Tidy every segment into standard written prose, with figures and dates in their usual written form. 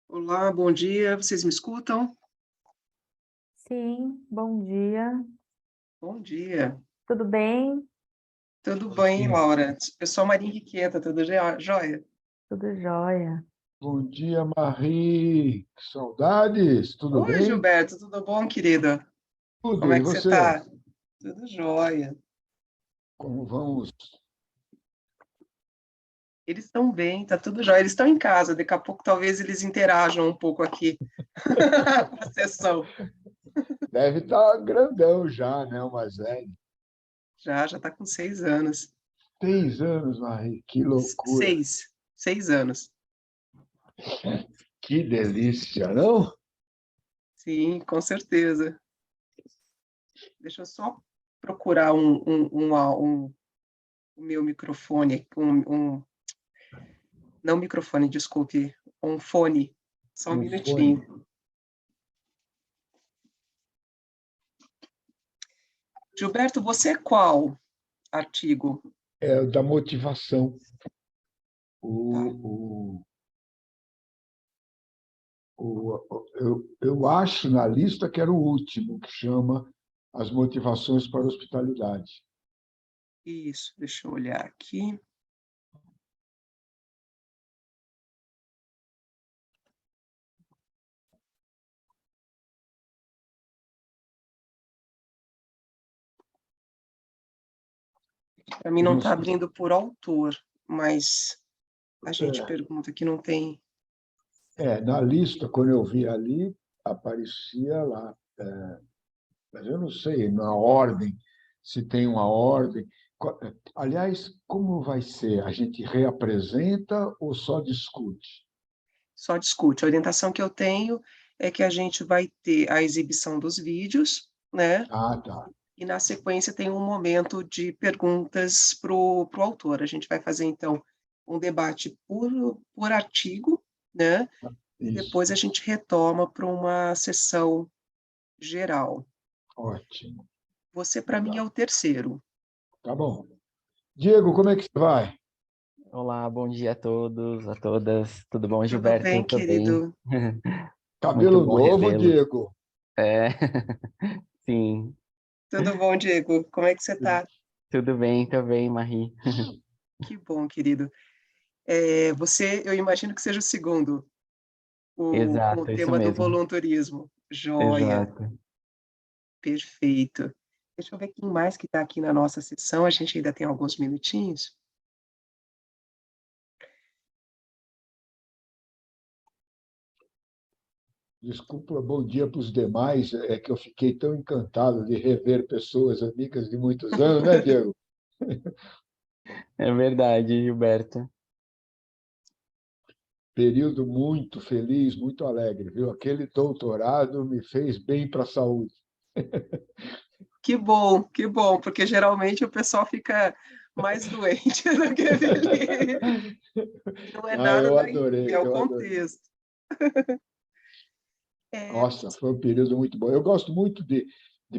Olá, bom dia. Vocês me escutam? Sim, bom dia. Bom dia. Tudo bem? Tudo Bom bem, dia. Laura? Eu sou a Maria Henriqueta, tudo jóia? Tudo jóia. Bom dia, Marie. Que saudades, tudo Oi, bem? Gilberto, tudo bom, querida? Como Tudo, é e que você você? está? Tudo jóia. Como vamos? Eles estão bem, tá tudo jóia. Eles estão em casa, daqui a pouco talvez eles interajam um pouco aqui com a sessão. Deve estar grandão já, né? O mais velho. Já está com 6 anos. 6 anos, Marie, que loucura. Seis anos. Que delícia, não? Sim, com certeza. Deixa eu só procurar o meu microfone, não microfone, desculpe, um fone. Só um Um fone. minutinho. Gilberto, você é qual artigo? É o da motivação. Tá. Eu acho na lista que era o último, que chama As Motivações para a Hospitalidade. Isso, deixa eu olhar aqui. Para mim Eu não não está sei. abrindo por autor, mas a gente pergunta que não tem. Na lista, quando eu vi ali, aparecia lá. Mas eu não sei na ordem, se tem uma ordem. Aliás, como vai ser? A gente reapresenta ou só discute? Só discute. A orientação que eu tenho é que a gente vai ter a exibição dos vídeos, né? Ah, tá. E na sequência tem um momento de perguntas para o autor. A gente vai fazer, então, um debate por artigo, né? E Isso. depois a gente retoma para uma sessão geral. Ótimo. Você, para mim, é Legal. o terceiro. Tá bom. Diego, como é que você vai? Olá, bom dia a todos, a todas. Tudo bom, Tudo Gilberto? bem, Tô bem. querido? Muito Cabelo bom novo, revê-lo. Diego? É, sim, Tudo bom, Diego? Como é que você está? tudo bem, tô bem, Marie. Que bom, querido. Você, eu imagino que seja o segundo, com o Exato, isso tema do mesmo. voluntarismo. Joia, Exato. perfeito. Deixa eu ver quem mais que está aqui na nossa sessão. A gente ainda tem alguns minutinhos. Desculpa, bom dia para os demais. É que eu fiquei tão encantado de rever pessoas amigas de muitos anos, né, Diego? É verdade, Gilberto. Período muito feliz, muito alegre, viu? Aquele doutorado me fez bem para a saúde. Que bom, porque geralmente o pessoal fica mais doente do que feliz. E não é Ah, nada eu daí, adorei, é o eu adorei. contexto. É, Nossa, foi um período muito bom. Eu gosto muito de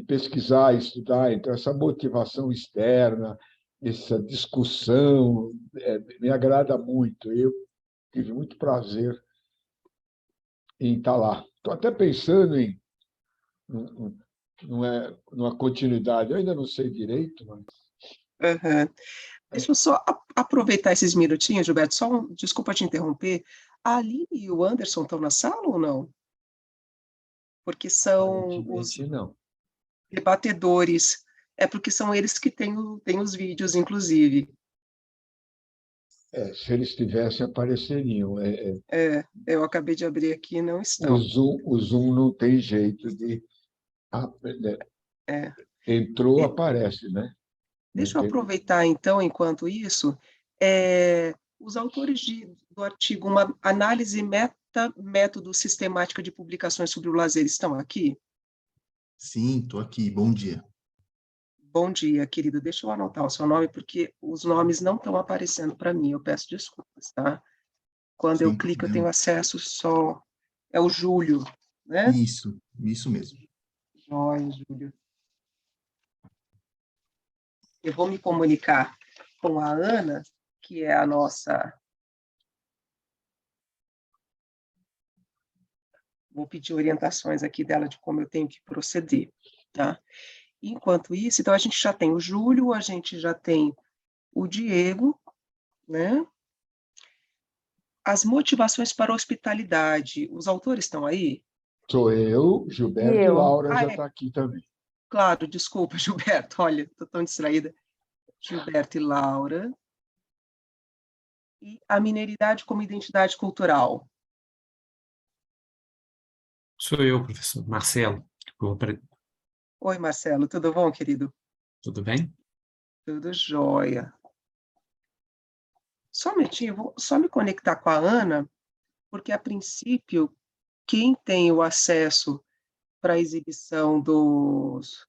pesquisar, estudar, então essa motivação externa, essa discussão, me agrada muito. Eu tive muito prazer em estar lá. Estou até pensando em numa continuidade. Eu ainda não sei direito, mas aham. Deixa eu só aproveitar esses minutinhos, Gilberto, desculpa te interromper. A Aline e o Anderson estão na sala ou não? Porque são os aparentemente não. debatedores. É porque são eles que têm os vídeos, inclusive. Se eles tivessem, apareceriam. Eu acabei de abrir aqui e não O estão. Zoom não tem jeito de. Né? É. Entrou, De- aparece, né? Não Deixa eu tem. aproveitar, então, enquanto isso, os autores do artigo Uma Análise Método Sistemática de Publicações sobre o Lazer estão aqui? Sim, estou aqui. Bom dia. Bom dia, querido. Deixa eu anotar o seu nome, porque os nomes não estão aparecendo para mim. Eu peço desculpas, tá? Quando eu Sem clico, eu tenho problema. acesso só. É o Júlio, né? Isso mesmo. Joia, Júlio. Eu vou me comunicar com a Ana, que é a nossa Vou pedir orientações aqui dela de como eu tenho que proceder, tá? Enquanto isso, então a gente já tem o Júlio, a gente já tem o Diego, né? As motivações para a hospitalidade, os autores estão aí? Sou eu, E Gilberto e eu? Laura Ah, já é, está aqui também. claro, desculpa, Gilberto, olha, estou tão distraída. Gilberto e Laura. E a mineridade como identidade cultural. Sou eu, professor Marcelo. Oi, Marcelo, tudo bom, querido? Tudo bem? Tudo jóia. Só um minutinho, eu vou só me conectar com a Ana, porque a princípio, quem tem o acesso para a exibição dos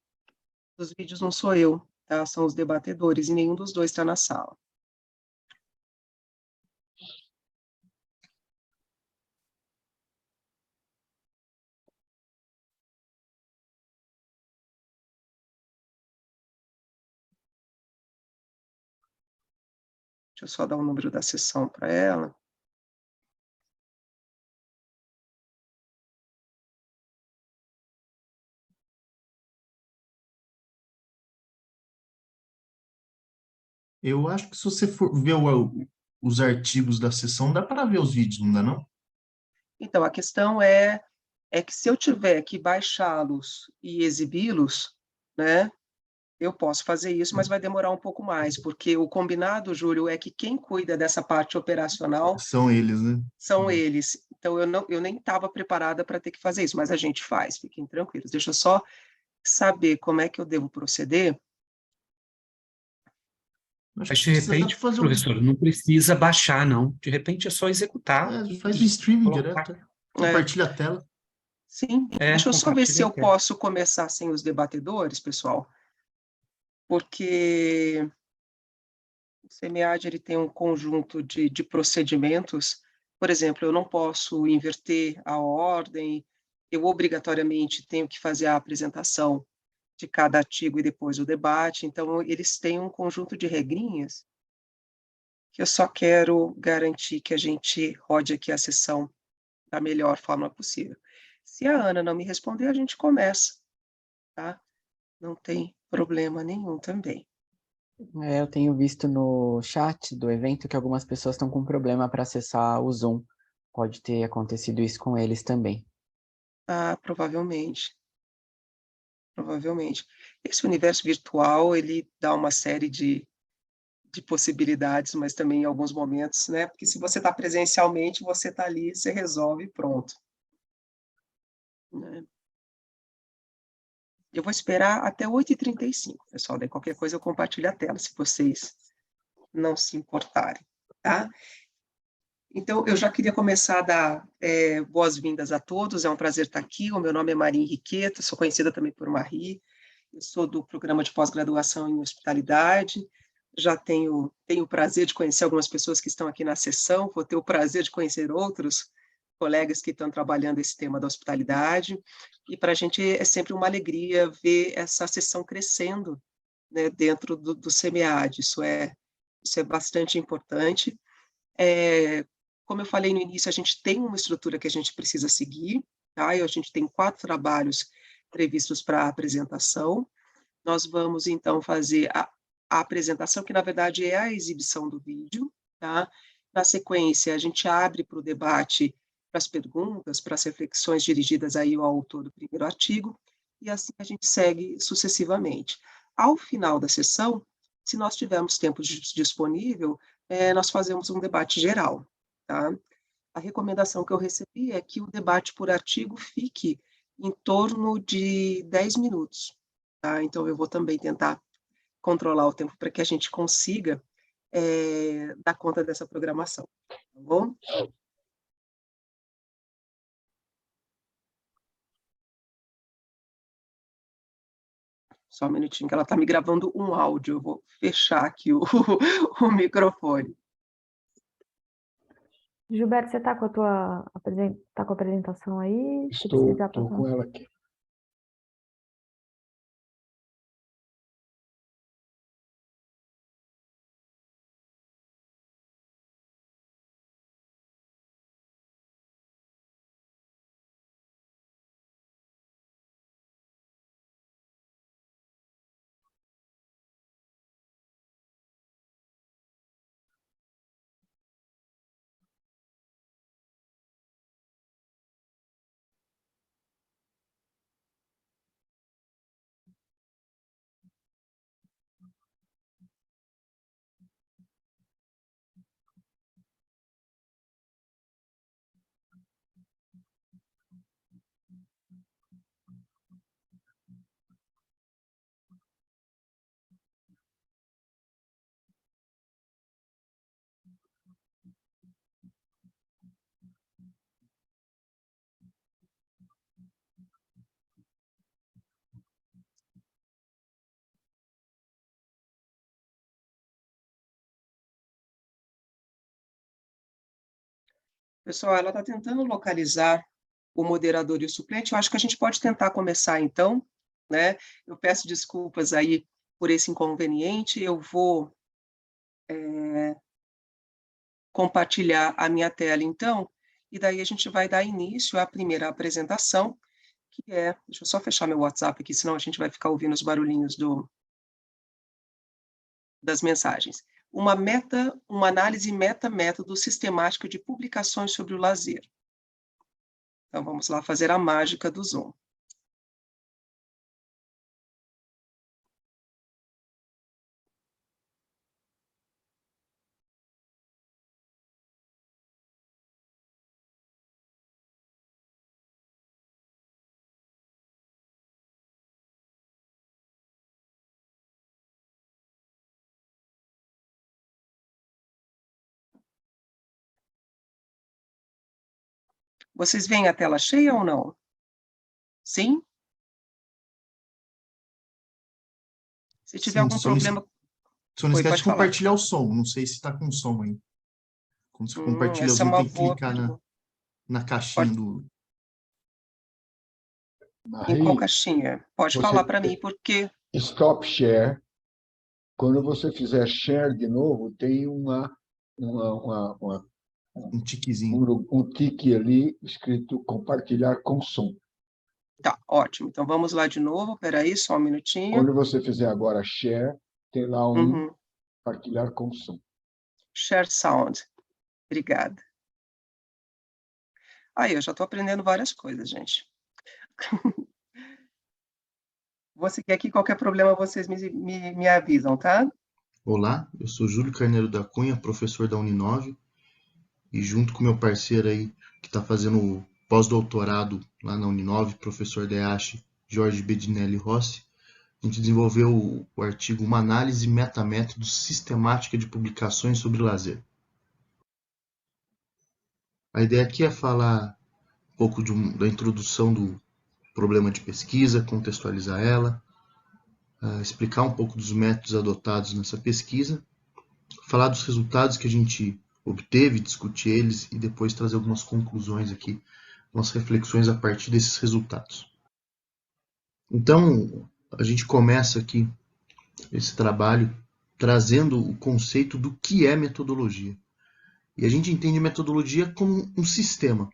vídeos não sou eu, tá? São os debatedores, e nenhum dos dois está na sala. Deixa eu só dar o número da sessão para ela. Eu acho que se você for ver os artigos da sessão, dá para ver os vídeos, não dá não? Então, a questão é que se eu tiver que baixá-los e exibi-los, né, eu posso fazer isso, mas vai demorar um pouco mais, porque o combinado, Júlio, é que quem cuida dessa parte operacional São eles, né? são eles. Então, eu nem estava preparada para ter que fazer isso, mas a gente faz, fiquem tranquilos. Deixa eu só saber como é que eu devo proceder. Acho Mas, que de precisa até repente, fazer professor, não precisa baixar, não. De repente é só executar faz o e streaming colocar. direto. É, Compartilha a tela. sim, deixa eu só ver se Compartilha a eu tela. posso começar sem os debatedores, pessoal, porque o SEMEAD ele tem um conjunto de procedimentos. Por exemplo, eu não posso inverter a ordem, eu obrigatoriamente tenho que fazer a apresentação de cada artigo e depois o debate. Então, eles têm um conjunto de regrinhas que eu só quero garantir que a gente rode aqui a sessão da melhor forma possível. Se a Ana não me responder, a gente começa, tá? Não tem problema nenhum também. Eu tenho visto no chat do evento que algumas pessoas estão com problema para acessar o Zoom. Pode ter acontecido isso com eles também. Ah, provavelmente, provavelmente. Esse universo virtual, ele dá uma série de possibilidades, mas também em alguns momentos, né? Porque se você está presencialmente, você está ali, você resolve e pronto, né? Eu vou esperar até 8h35, pessoal, daí qualquer coisa eu compartilho a tela, se vocês não se importarem, tá? Então, eu já queria começar a dar boas-vindas a todos, é um prazer estar aqui, o meu nome é Maria Henriqueta, sou conhecida também por Marie, eu sou do programa de pós-graduação em hospitalidade, já tenho o prazer de conhecer algumas pessoas que estão aqui na sessão, vou ter o prazer de conhecer outros colegas que estão trabalhando esse tema da hospitalidade, e para a gente é sempre uma alegria ver essa sessão crescendo, né, dentro do SEMEAD, isso é bastante importante. Como eu falei no início, a gente tem uma estrutura que a gente precisa seguir, tá? E a gente tem 4 trabalhos previstos para a apresentação. Nós vamos, então, fazer a apresentação, que na verdade é a exibição do vídeo, tá? Na sequência, a gente abre para o debate, para as perguntas, para as reflexões dirigidas aí ao autor do primeiro artigo, e assim a gente segue sucessivamente. Ao final da sessão, se nós tivermos tempo disponível, nós fazemos um debate geral, tá? A recomendação que eu recebi é que o debate por artigo fique em torno de 10 minutos, tá? Então, eu vou também tentar controlar o tempo para que a gente consiga dar conta dessa programação, tá bom? Só um minutinho, que ela está me gravando um áudio, eu vou fechar aqui o, o microfone. Gilberto, você está com tá com a apresentação aí? Se Estou precisar passar. com ela aqui. Pessoal, ela está tentando localizar o moderador e o suplente. Eu acho que a gente pode tentar começar, então, né? Eu peço desculpas aí por esse inconveniente. Eu vou compartilhar a minha tela, então, e daí a gente vai dar início à primeira apresentação, que é... Deixa eu só fechar meu WhatsApp aqui, senão a gente vai ficar ouvindo os barulhinhos das mensagens. Uma análise meta-método sistemática de publicações sobre o lazer. Então, vamos lá fazer a mágica do Zoom. Vocês veem a tela cheia ou não? Sim? Se tiver Sim, algum problema... só não Oi, esquece pode de falar. compartilhar o som. Não sei se está com som aí. Quando você compartilha o Essa é Zoom, uma tem que boa clicar pergunta. na caixinha do... Em qual Marie, caixinha? Pode você falar para mim, porque... stop share. Quando você fizer share de novo, tem Um tiquezinho. um tique ali escrito compartilhar com som. Tá, ótimo. Então, vamos lá de novo. Espera aí, só um minutinho. Quando você fizer agora share, tem lá um compartilhar com som. Share sound. Obrigada. Aí, eu já estou aprendendo várias coisas, gente. Vou seguir aqui, qualquer problema vocês me avisam, tá? Olá, eu sou Júlio Carneiro da Cunha, professor da Uninove, e junto com meu parceiro aí, que está fazendo pós-doutorado lá na Uninove, professor DEASH, Jorge Bedinelli Rossi, a gente desenvolveu o artigo Uma Análise Metamétodo Sistemática de Publicações sobre Lazer. A ideia aqui é falar um pouco da introdução do problema de pesquisa, contextualizar ela, explicar um pouco dos métodos adotados nessa pesquisa, falar dos resultados que a gente obteve, discutir eles e depois trazer algumas conclusões aqui, umas reflexões a partir desses resultados. Então, a gente começa aqui esse trabalho trazendo o conceito do que é metodologia. E a gente entende metodologia como um sistema,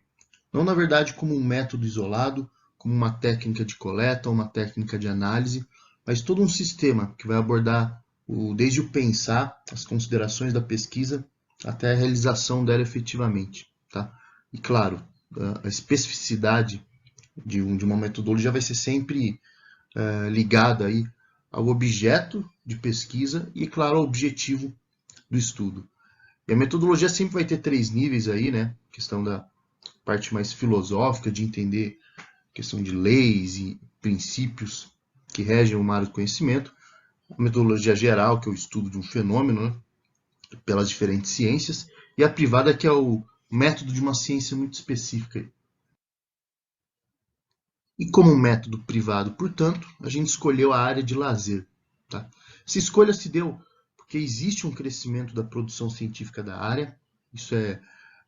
não na verdade como um método isolado, como uma técnica de coleta, uma técnica de análise, mas todo um sistema que vai abordar desde o pensar, as considerações da pesquisa, até a realização dela efetivamente. Tá? E claro, a especificidade de uma metodologia vai ser sempre ligada aí ao objeto de pesquisa e, claro, ao objetivo do estudo. E a metodologia sempre vai ter 3 níveis aí, né? A questão da parte mais filosófica, de entender a questão de leis e princípios que regem uma área do conhecimento. A metodologia geral, que é o estudo de um fenômeno, né? Pelas diferentes ciências. E a privada, que é o método de uma ciência muito específica. E como um método privado, portanto, a gente escolheu a área de lazer. Tá? Essa escolha se deu porque existe um crescimento da produção científica da área. Isso é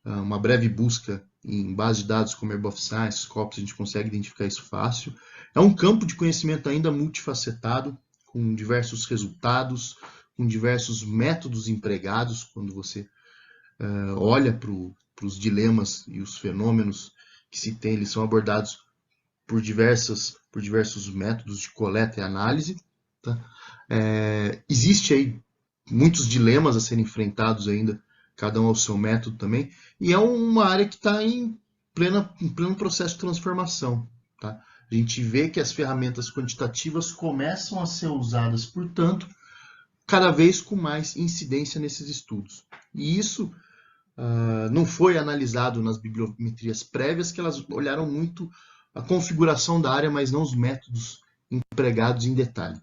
uma breve busca em bases de dados como Web of Science, Scopus, a gente consegue identificar isso fácil. É um campo de conhecimento ainda multifacetado, com diversos resultados, com diversos métodos empregados, quando você olha para os dilemas e os fenômenos que se tem, eles são abordados por diversos métodos de coleta e análise. Tá? Existe aí muitos dilemas a serem enfrentados ainda, cada um ao seu método também, e é uma área que está em pleno processo de transformação. Tá? A gente vê que as ferramentas quantitativas começam a ser usadas, portanto, cada vez com mais incidência nesses estudos. E isso não foi analisado nas bibliometrias prévias, que elas olharam muito a configuração da área, mas não os métodos empregados em detalhe.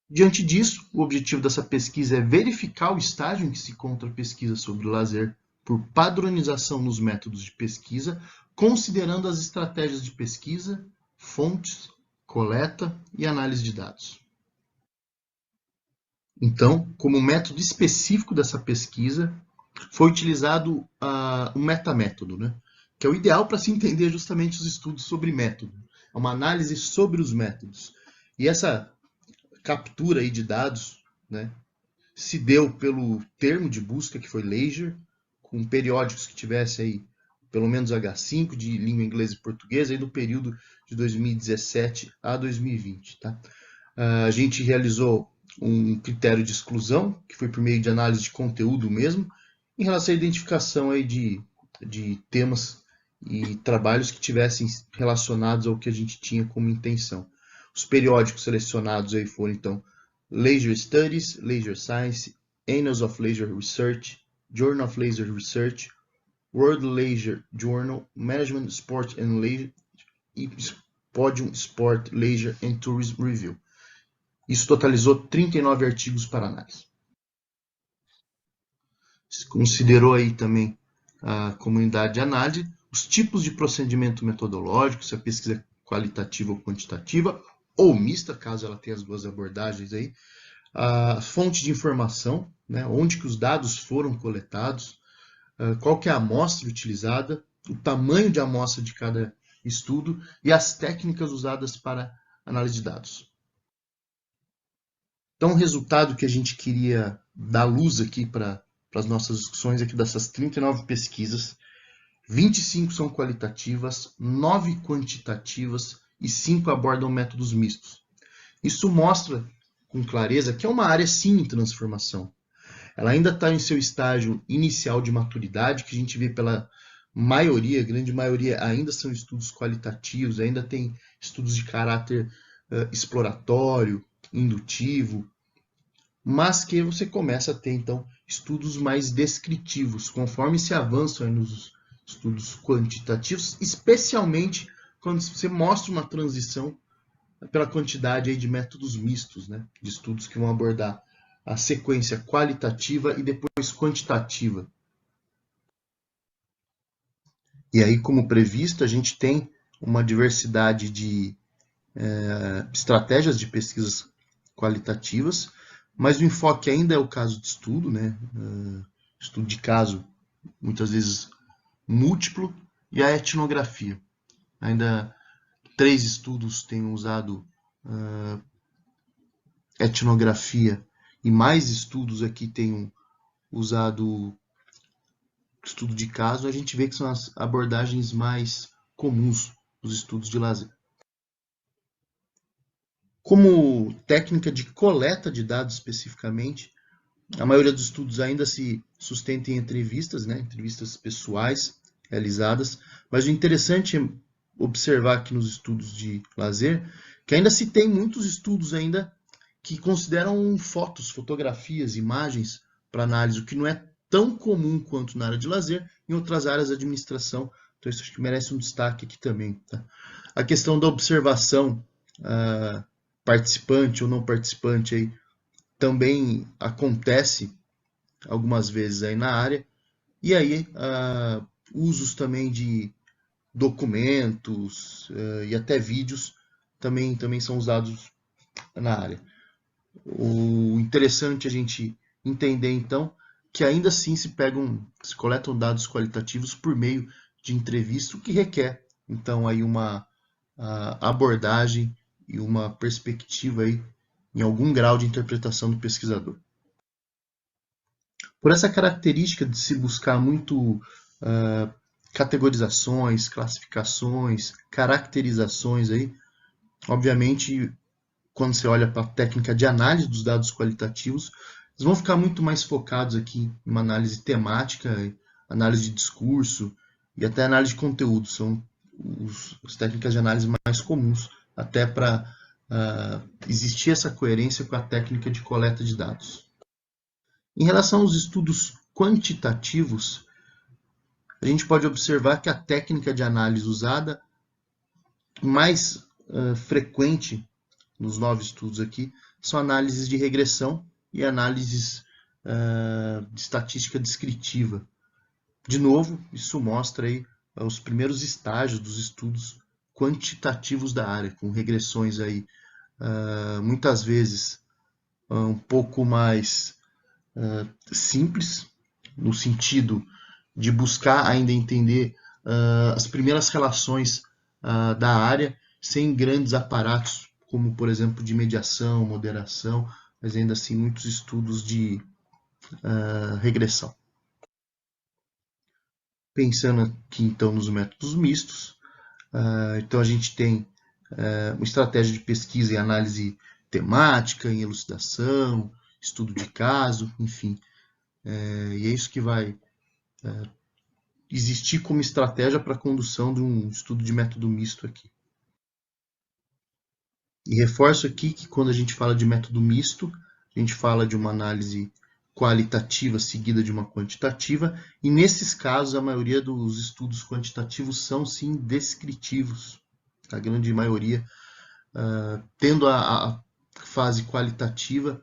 Diante disso, o objetivo dessa pesquisa é verificar o estágio em que se encontra a pesquisa sobre o lazer por padronização nos métodos de pesquisa, considerando as estratégias de pesquisa, fontes, coleta e análise de dados. Então, como método específico dessa pesquisa, foi utilizado o metamétodo, né? Que é o ideal para se entender justamente os estudos sobre método. É uma análise sobre os métodos. E essa captura aí de dados, né, se deu pelo termo de busca, que foi Leisure, com periódicos que tivesse aí pelo menos H5 de língua inglesa e portuguesa aí do período de 2017 a 2020. Tá? A gente realizou um critério de exclusão, que foi por meio de análise de conteúdo mesmo, em relação à identificação aí de temas e trabalhos que tivessem relacionados ao que a gente tinha como intenção. Os periódicos selecionados aí foram, então, Leisure Studies, Leisure Science, Annals of Leisure Research, Journal of Leisure Research, World Leisure Journal, Management Sport and Leisure e Podium Sport, Leisure and Tourism Review. Isso totalizou 39 artigos para análise. Se considerou aí também a comunidade de análise, os tipos de procedimento metodológico, se a pesquisa é qualitativa ou quantitativa, ou mista, caso ela tenha as duas abordagens aí, a fonte de informação, né, onde que os dados foram coletados, qual que é a amostra utilizada, o tamanho de amostra de cada estudo e as técnicas usadas para análise de dados. Então, o resultado que a gente queria dar luz aqui para as nossas discussões aqui dessas 39 pesquisas, 25 são qualitativas, 9 quantitativas e 5 abordam métodos mistos. Isso mostra com clareza que é uma área sim em transformação. Ela ainda está em seu estágio inicial de maturidade, que a gente vê pela maioria, grande maioria, ainda são estudos qualitativos, ainda tem estudos de caráter exploratório, indutivo, mas que você começa a ter, então, estudos mais descritivos, conforme se avança nos estudos quantitativos, especialmente quando você mostra uma transição pela quantidade aí de métodos mistos, né, de estudos que vão abordar a sequência qualitativa e depois quantitativa. E aí, como previsto, a gente tem uma diversidade de estratégias de pesquisas qualitativas, mas o enfoque ainda é o caso de estudo, né? Estudo de caso, muitas vezes múltiplo, e a etnografia. Ainda 3 estudos têm usado etnografia e mais estudos aqui têm usado estudo de caso. A gente vê que são as abordagens mais comuns dos estudos de lazer. Como técnica de coleta de dados especificamente, a maioria dos estudos ainda se sustenta em entrevistas, né? Entrevistas pessoais realizadas, mas o interessante é observar aqui nos estudos de lazer que ainda se tem muitos estudos ainda que consideram fotos, fotografias, imagens para análise, o que não é tão comum quanto na área de lazer, em outras áreas de administração. Então isso acho que merece um destaque aqui também. Tá? A questão da observação participante ou não participante aí, também acontece algumas vezes aí na área, e aí usos também de documentos e até vídeos também são usados na área. O interessante é a gente entender então que ainda assim se coletam dados qualitativos por meio de entrevista, o que requer então aí uma abordagem e uma perspectiva aí em algum grau de interpretação do pesquisador. Por essa característica de se buscar muito categorizações, classificações, caracterizações aí, obviamente, quando você olha para a técnica de análise dos dados qualitativos, eles vão ficar muito mais focados aqui em uma análise temática, análise de discurso e até análise de conteúdo. São as técnicas de análise mais comuns, até para existir essa coerência com a técnica de coleta de dados. Em relação aos estudos quantitativos, a gente pode observar que a técnica de análise usada mais frequente nos 9 estudos aqui são análises de regressão e análises de estatística descritiva. De novo, isso mostra aí os primeiros estágios dos estudos quantitativos da área, com regressões aí muitas vezes um pouco mais simples, no sentido de buscar ainda entender as primeiras relações da área, sem grandes aparatos, como, por exemplo, de mediação, moderação, mas ainda assim muitos estudos de regressão. Pensando aqui, então, nos métodos mistos, então a gente tem uma estratégia de pesquisa e análise temática, em elucidação, estudo de caso, enfim. E é isso que vai existir como estratégia para a condução de um estudo de método misto aqui. E reforço aqui que quando a gente fala de método misto, a gente fala de uma análise qualitativa seguida de uma quantitativa, e nesses casos a maioria dos estudos quantitativos são sim descritivos, a grande maioria, tendo a fase qualitativa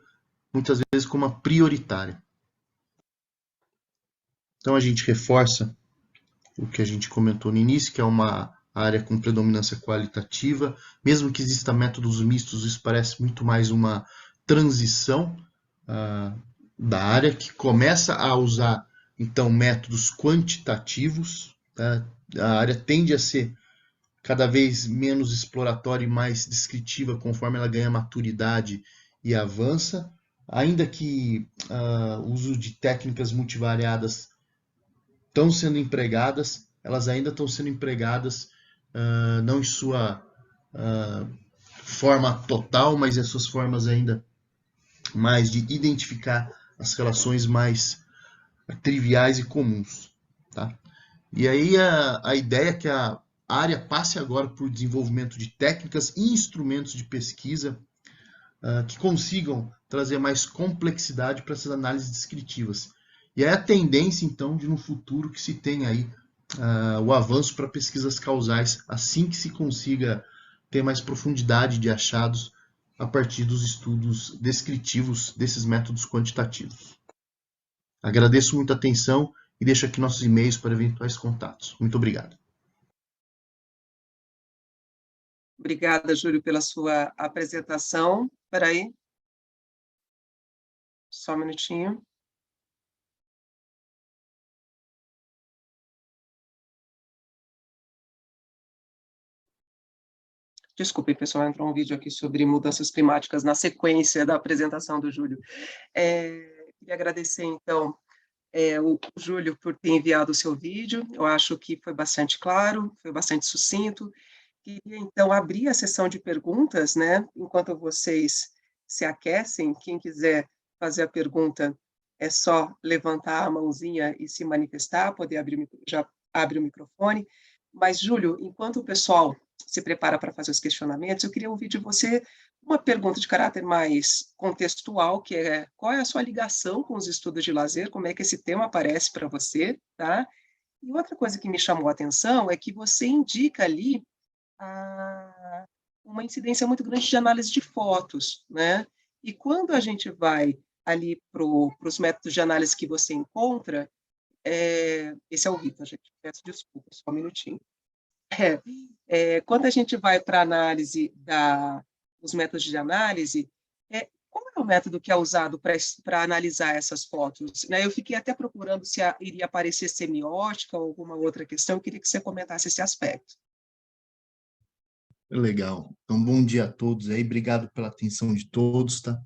muitas vezes como a prioritária. Então a gente reforça o que a gente comentou no início, que é uma área com predominância qualitativa. Mesmo que exista métodos mistos, isso parece muito mais uma transição da área, que começa a usar, então, métodos quantitativos. Tá? A área tende a ser cada vez menos exploratória e mais descritiva conforme ela ganha maturidade e avança, ainda que o uso de técnicas multivariadas estão sendo empregadas, elas ainda estão sendo empregadas não em sua forma total, mas em suas formas ainda mais de identificar as relações mais triviais e comuns. Tá? E aí a ideia é que a área passe agora por desenvolvimento de técnicas e instrumentos de pesquisa que consigam trazer mais complexidade para essas análises descritivas. E aí a tendência, então, de no futuro que se tenha aí o avanço para pesquisas causais, assim que se consiga ter mais profundidade de achados a partir dos estudos descritivos desses métodos quantitativos. Agradeço muito a atenção e deixo aqui nossos e-mails para eventuais contatos. Muito obrigado. Obrigada, Júlio, pela sua apresentação. Espera aí. Só um minutinho. Desculpe, pessoal, entrou um vídeo aqui sobre mudanças climáticas na sequência da apresentação do Júlio. Queria agradecer, então, o Júlio por ter enviado o seu vídeo. Eu acho que foi bastante claro, foi bastante sucinto. Queria, então, abrir a sessão de perguntas, né? Enquanto vocês se aquecem, quem quiser fazer a pergunta, é só levantar a mãozinha e se manifestar, poder abrir, já abre o microfone. Mas, Júlio, enquanto o pessoal se prepara para fazer os questionamentos, eu queria ouvir de você uma pergunta de caráter mais contextual, que é qual é a sua ligação com os estudos de lazer, como é que esse tema aparece para você, tá? E outra coisa que me chamou a atenção é que você indica ali uma incidência muito grande de análise de fotos, né? E quando a gente vai ali para os métodos de análise que você encontra, esse é o Vitor, gente, peço desculpa, só um minutinho. Quando a gente vai para a análise dos métodos de análise, qual é o método que é usado para analisar essas fotos? Né? Eu fiquei até procurando se iria aparecer semiótica ou alguma outra questão, eu queria que você comentasse esse aspecto. Legal. Então, bom dia a todos aí, obrigado pela atenção de todos, tá?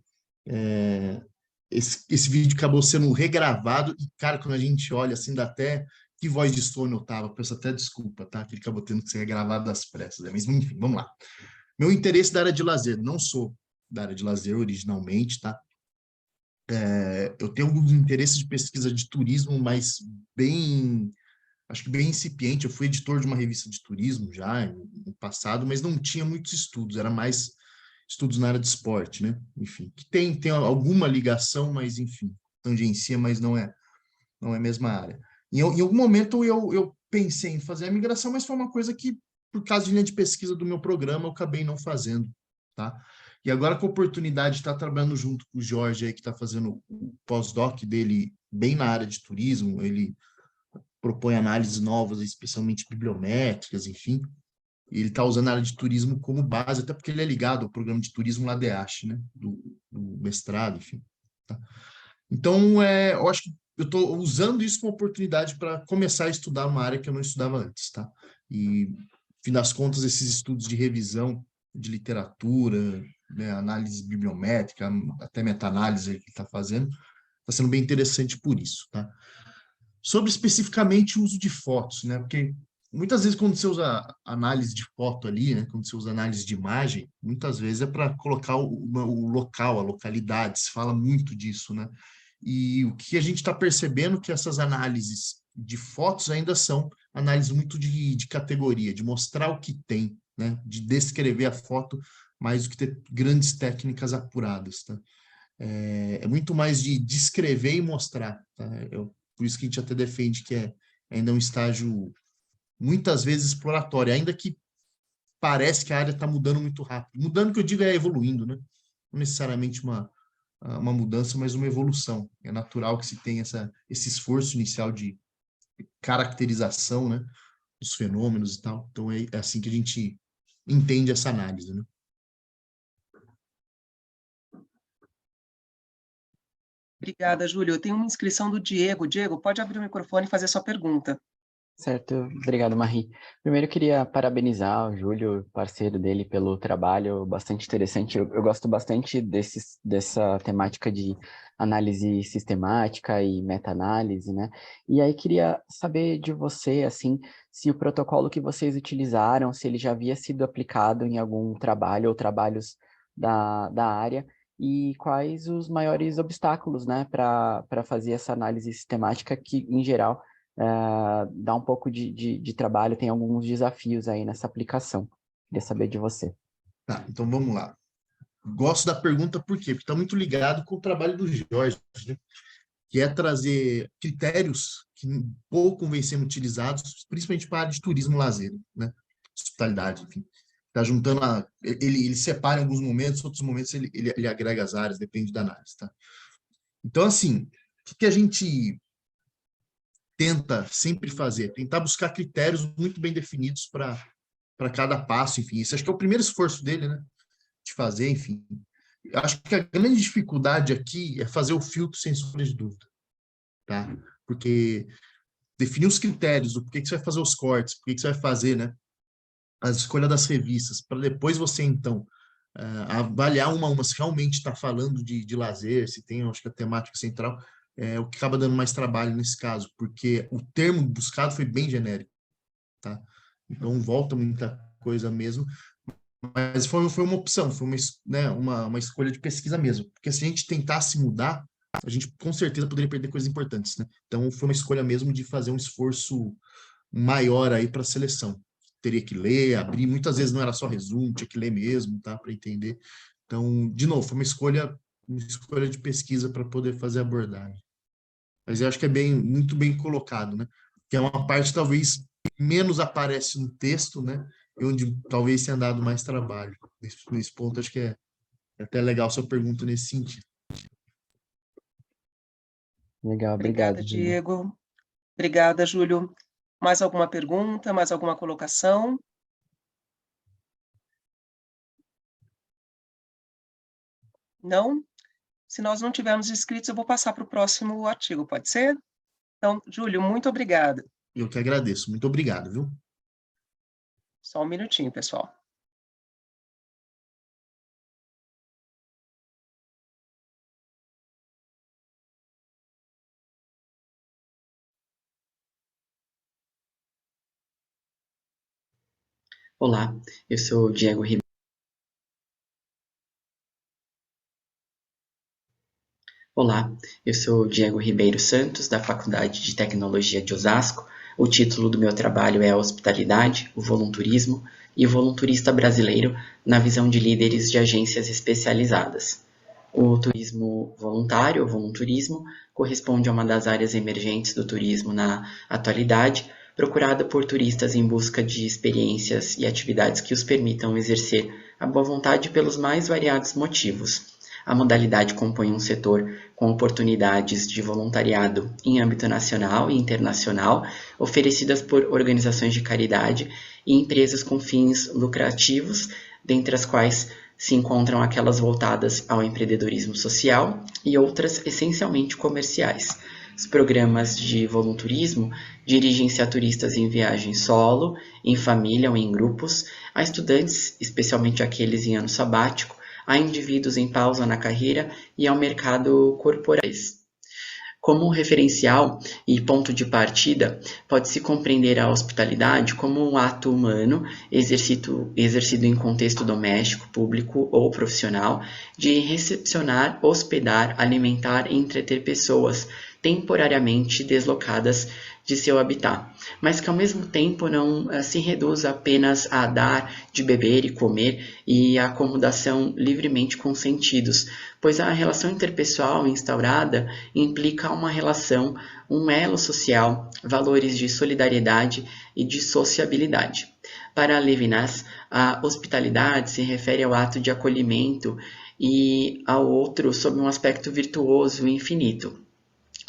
Esse vídeo acabou sendo regravado e, cara, quando a gente olha assim, dá até... Que voz de sono eu tava, peço até desculpa, tá? Que ele acabou tendo que ser regravado às pressas, né? Mas, enfim, vamos lá. Meu interesse da área de lazer, não sou da área de lazer originalmente, tá? Eu tenho alguns interesses de pesquisa de turismo, mas acho que bem incipiente. Eu fui editor de uma revista de turismo já no passado, mas não tinha muitos estudos, era mais estudos na área de esporte, né? Enfim, que tem alguma ligação, mas, enfim, tangencia, mas não é a mesma área. Em algum momento eu pensei em fazer a migração, mas foi uma coisa que, por causa de linha de pesquisa do meu programa, eu acabei não fazendo, tá? E agora com a oportunidade de estar trabalhando junto com o Jorge aí, que está fazendo o pós-doc dele bem na área de turismo, ele propõe análises novas, especialmente bibliométricas, enfim, e ele está usando a área de turismo como base, até porque ele é ligado ao programa de turismo lá do mestrado, enfim. Tá? Então, eu acho que eu estou usando isso como oportunidade para começar a estudar uma área que eu não estudava antes, tá? E, no fim das contas, esses estudos de revisão de literatura, né, análise bibliométrica, até meta-análise que ele está fazendo, está sendo bem interessante por isso, tá? Sobre especificamente o uso de fotos, né? Porque muitas vezes quando você usa análise de foto ali, né? Quando você usa análise de imagem, muitas vezes é para colocar o local, a localidade, se fala muito disso, né? E o que a gente está percebendo é que essas análises de fotos ainda são análises muito de categoria, de mostrar o que tem, né? De descrever a foto mais do que ter grandes técnicas apuradas, tá? É muito mais de descrever e mostrar, tá? Por isso que a gente até defende que é ainda um estágio muitas vezes exploratório, ainda que parece que a área está mudando muito rápido. Mudando, que eu digo, é evoluindo, né? Não necessariamente uma mudança, mas uma evolução. É natural que se tenha esse esforço inicial de caracterização, né, dos fenômenos e tal. Então, é assim que a gente entende essa análise, né? Obrigada, Júlio. Eu tenho uma inscrição do Diego. Diego, pode abrir o microfone e fazer sua pergunta. Certo, obrigado, Marie. Primeiro eu queria parabenizar o Júlio, parceiro dele, pelo trabalho bastante interessante. Eu gosto bastante dessa temática de análise sistemática e meta-análise, né? E aí queria saber de você, assim, se o protocolo que vocês utilizaram, se ele já havia sido aplicado em algum trabalho ou trabalhos da área, e quais os maiores obstáculos, né, para fazer essa análise sistemática que, em geral, dá um pouco de trabalho, tem alguns desafios aí nessa aplicação. Queria saber de você. Tá, então vamos lá. Gosto da pergunta por quê? Porque está muito ligado com o trabalho do Jorge, né? Que é trazer critérios que pouco vêm sendo utilizados, principalmente para a área de turismo e lazer, né? Hospitalidade, enfim. Está juntando, ele separa em alguns momentos, outros momentos ele agrega as áreas, depende da análise, tá? Então, assim, o que a gente tenta sempre fazer? Tentar buscar critérios muito bem definidos para cada passo, enfim. Isso acho que é o primeiro esforço dele, né? De fazer, enfim. Eu acho que a grande dificuldade aqui é fazer o filtro sem sombra de dúvida, tá? Porque definir os critérios, o porquê que você vai fazer os cortes, porquê que você vai fazer, né? A escolha das revistas, para depois você, então, avaliar uma a uma se realmente está falando de lazer, se tem, acho que a temática central, o que acaba dando mais trabalho nesse caso, porque o termo buscado foi bem genérico, tá? Então, volta muita coisa mesmo, mas foi uma opção, foi uma escolha de pesquisa mesmo, porque se a gente tentasse mudar, a gente com certeza poderia perder coisas importantes, né? Então, foi uma escolha mesmo de fazer um esforço maior aí para a seleção. Teria que ler, abrir, muitas vezes não era só resumo, tinha que ler mesmo, tá, para entender. Então, de novo, foi uma escolha de pesquisa para poder fazer a abordagem. Mas eu acho que é muito bem colocado, né? Que é uma parte talvez menos aparece no texto, né? E onde talvez tenha dado mais trabalho. Nesse ponto, acho que é até legal sua pergunta nesse sentido. Legal, Obrigada, obrigado, Júlio. Diego. Obrigada, Júlio. Mais alguma pergunta, mais alguma colocação? Não? Se nós não tivermos inscritos, eu vou passar para o próximo artigo, pode ser? Então, Júlio, muito obrigada. Eu que agradeço. Muito obrigado, viu? Só um minutinho, pessoal. Olá, eu sou Diego Ribeiro. Olá, eu sou Diego Ribeiro Santos, da Faculdade de Tecnologia de Osasco. O título do meu trabalho é A Hospitalidade, o Volunturismo e o Volunturista Brasileiro na visão de líderes de agências especializadas. O turismo voluntário, ou volunturismo, corresponde a uma das áreas emergentes do turismo na atualidade, procurada por turistas em busca de experiências e atividades que os permitam exercer a boa vontade pelos mais variados motivos. A modalidade compõe um setor com oportunidades de voluntariado em âmbito nacional e internacional, oferecidas por organizações de caridade e empresas com fins lucrativos, dentre as quais se encontram aquelas voltadas ao empreendedorismo social e outras essencialmente comerciais. Os programas de voluntarismo dirigem-se a turistas em viagem solo, em família ou em grupos, a estudantes, especialmente aqueles em ano sabático, a indivíduos em pausa na carreira e ao mercado corporativo. Como referencial e ponto de partida, pode-se compreender a hospitalidade como um ato humano exercido em contexto doméstico, público ou profissional, de recepcionar, hospedar, alimentar e entreter pessoas temporariamente deslocadas de seu habitat, mas que ao mesmo tempo não se reduz apenas a dar de beber e comer e a acomodação livremente consentidos, pois a relação interpessoal instaurada implica uma relação, um elo social, valores de solidariedade e de sociabilidade. Para Levinas, a hospitalidade se refere ao ato de acolhimento e ao outro sob um aspecto virtuoso e infinito.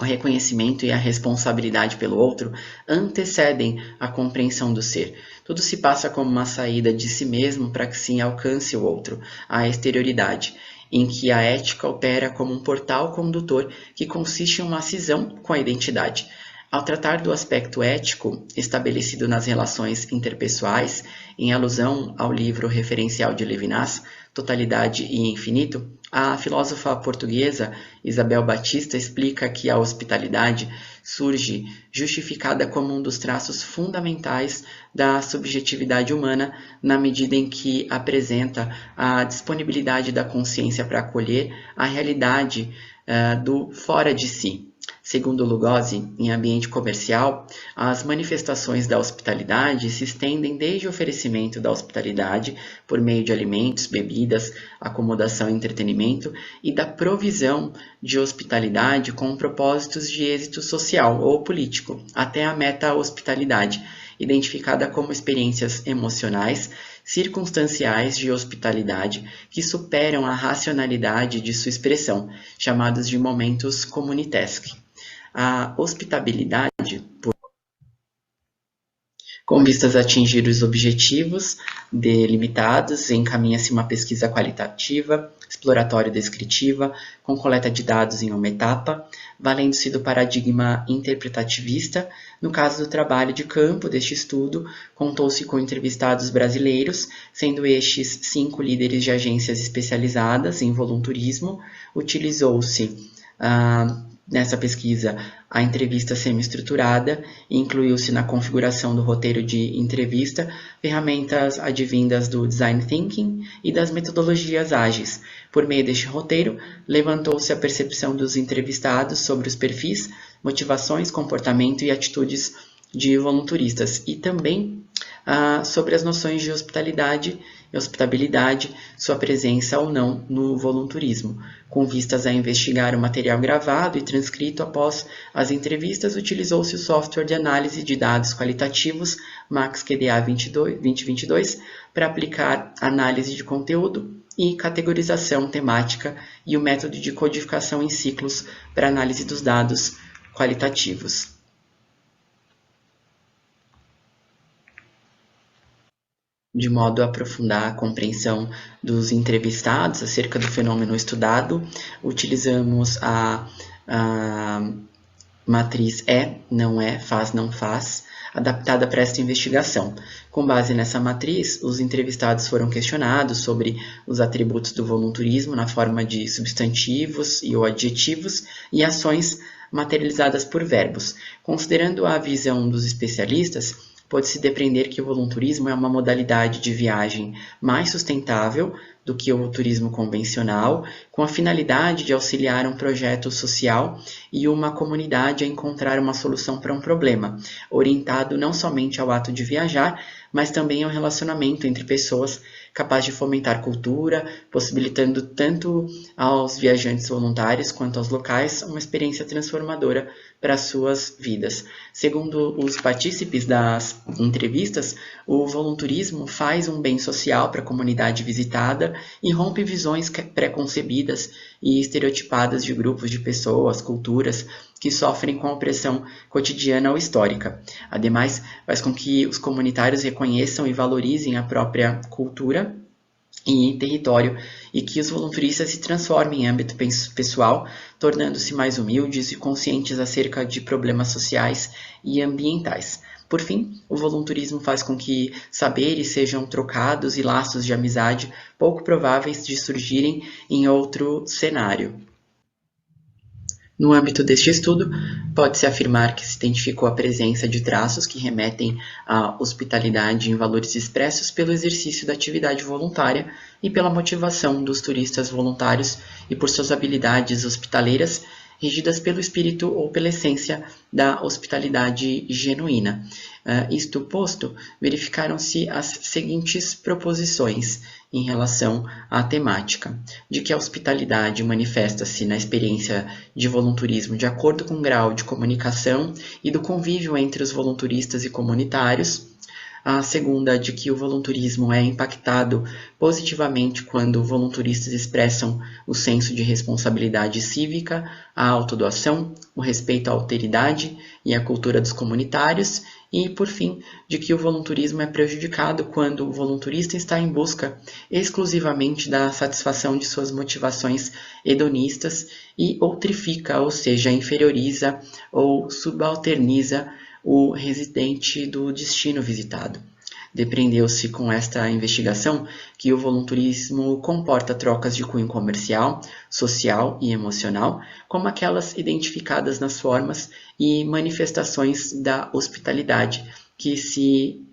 O reconhecimento e a responsabilidade pelo outro antecedem a compreensão do ser. Tudo se passa como uma saída de si mesmo para que se alcance o outro, a exterioridade, em que a ética opera como um portal condutor que consiste em uma cisão com a identidade. Ao tratar do aspecto ético estabelecido nas relações interpessoais, em alusão ao livro referencial de Levinas, Totalidade e Infinito, a filósofa portuguesa Isabel Batista explica que a hospitalidade surge justificada como um dos traços fundamentais da subjetividade humana, na medida em que apresenta a disponibilidade da consciência para acolher a realidade do fora de si. Segundo Lugosi, em ambiente comercial, as manifestações da hospitalidade se estendem desde o oferecimento da hospitalidade por meio de alimentos, bebidas, acomodação e entretenimento e da provisão de hospitalidade com propósitos de êxito social ou político, até a meta-hospitalidade, identificada como experiências emocionais, circunstanciais de hospitalidade que superam a racionalidade de sua expressão, chamados de momentos comunitesque. A hospitabilidade, com vistas a atingir os objetivos delimitados, encaminha-se uma pesquisa qualitativa, exploratório-descritiva, com coleta de dados em uma etapa, valendo-se do paradigma interpretativista. No caso do trabalho de campo deste estudo, contou-se com entrevistados brasileiros, sendo estes 5 líderes de agências especializadas em voluntarismo. Utilizou-se nessa pesquisa, a entrevista semi-estruturada, incluiu-se na configuração do roteiro de entrevista ferramentas advindas do Design Thinking e das metodologias ágeis. Por meio deste roteiro, levantou-se a percepção dos entrevistados sobre os perfis, motivações, comportamento e atitudes de voluntaristas e também sobre as noções de hospitalidade e hospitabilidade, sua presença ou não no voluntarismo. Com vistas a investigar o material gravado e transcrito após as entrevistas, utilizou-se o software de análise de dados qualitativos MaxQDA 2022 para aplicar análise de conteúdo e categorização temática e o método de codificação em ciclos para análise dos dados qualitativos. De modo a aprofundar a compreensão dos entrevistados acerca do fenômeno estudado, utilizamos a matriz não é, faz, não faz, adaptada para esta investigação. Com base nessa matriz, os entrevistados foram questionados sobre os atributos do voluntarismo na forma de substantivos e ou adjetivos e ações materializadas por verbos. Considerando a visão dos especialistas, pode-se depreender que o voluntarismo é uma modalidade de viagem mais sustentável do que o turismo convencional, com a finalidade de auxiliar um projeto social e uma comunidade a encontrar uma solução para um problema, orientado não somente ao ato de viajar, mas também ao relacionamento entre pessoas, capaz de fomentar cultura, possibilitando tanto aos viajantes voluntários quanto aos locais uma experiência transformadora para suas vidas. Segundo os partícipes das entrevistas, o voluntarismo faz um bem social para a comunidade visitada e rompe visões preconcebidas e estereotipadas de grupos de pessoas, culturas, que sofrem com a opressão cotidiana ou histórica. Ademais, faz com que os comunitários reconheçam e valorizem a própria cultura e território, e que os voluntaristas se transformem em âmbito pessoal, tornando-se mais humildes e conscientes acerca de problemas sociais e ambientais. Por fim, o voluntarismo faz com que saberes sejam trocados e laços de amizade pouco prováveis de surgirem em outro cenário. No âmbito deste estudo, pode-se afirmar que se identificou a presença de traços que remetem à hospitalidade em valores expressos pelo exercício da atividade voluntária e pela motivação dos turistas voluntários e por suas habilidades hospitaleiras, regidas pelo espírito ou pela essência da hospitalidade genuína. Isto posto, verificaram-se as seguintes proposições em relação à temática, de que a hospitalidade manifesta-se na experiência de voluntarismo de acordo com o grau de comunicação e do convívio entre os voluntaristas e comunitários. A segunda, de que o voluntarismo é impactado positivamente quando voluntaristas expressam o senso de responsabilidade cívica, a autodoação, o respeito à alteridade e à cultura dos comunitários. E, por fim, de que o voluntarismo é prejudicado quando o voluntarista está em busca exclusivamente da satisfação de suas motivações hedonistas e outrifica, ou seja, inferioriza ou subalterniza o residente do destino visitado. Depreendeu-se com esta investigação que o voluntarismo comporta trocas de cunho comercial, social e emocional, como aquelas identificadas nas formas e manifestações da hospitalidade, que se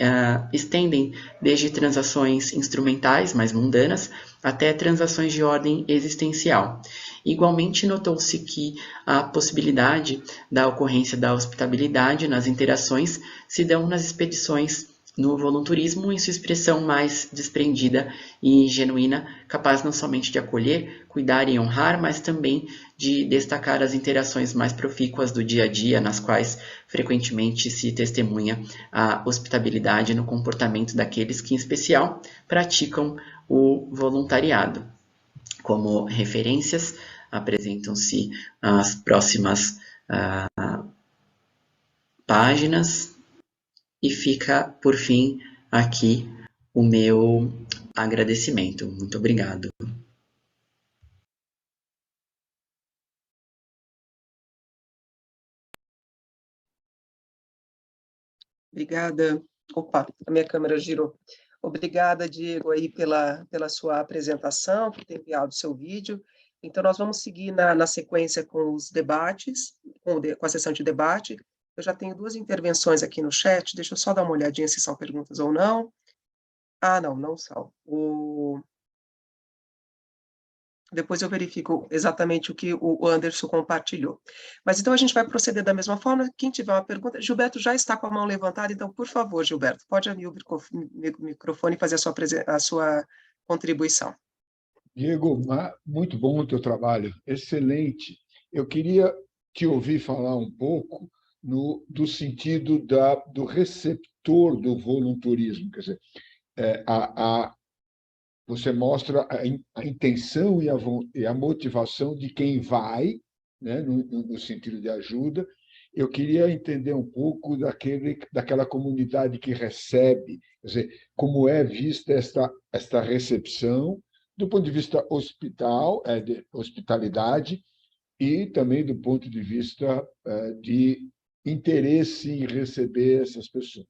estendem desde transações instrumentais mais mundanas até transações de ordem existencial. Igualmente, notou-se que a possibilidade da ocorrência da hospitabilidade nas interações se dão nas expedições no voluntarismo em sua expressão mais desprendida e genuína, capaz não somente de acolher, cuidar e honrar, mas também de destacar as interações mais profícuas do dia a dia, nas quais frequentemente se testemunha a hospitabilidade no comportamento daqueles que, em especial, praticam o voluntariado. Como referências, apresentam-se as próximas páginas. E fica, por fim, aqui o meu agradecimento. Muito obrigado. Obrigada. Opa, a minha câmera girou. Obrigada, Diego, aí pela sua apresentação, por ter enviado o seu vídeo. Então, nós vamos seguir na sequência com os debates, com a sessão de debate. Eu já tenho 2 intervenções aqui no chat, deixa eu só dar uma olhadinha se são perguntas ou não. Ah, não são. Depois eu verifico exatamente o que o Anderson compartilhou. Mas então a gente vai proceder da mesma forma. Quem tiver uma pergunta, Gilberto já está com a mão levantada, então, por favor, Gilberto, pode abrir o microfone e fazer a sua contribuição. Diego, muito bom o teu trabalho, excelente. Eu queria te ouvir falar um pouco do sentido do receptor do voluntarismo. Quer dizer, você mostra a intenção e a motivação de quem vai, né, no sentido de ajuda. Eu queria entender um pouco daquela comunidade que recebe, quer dizer, como é vista esta recepção, do ponto de vista de hospitalidade, e também do ponto de vista de interesse em receber essas pessoas.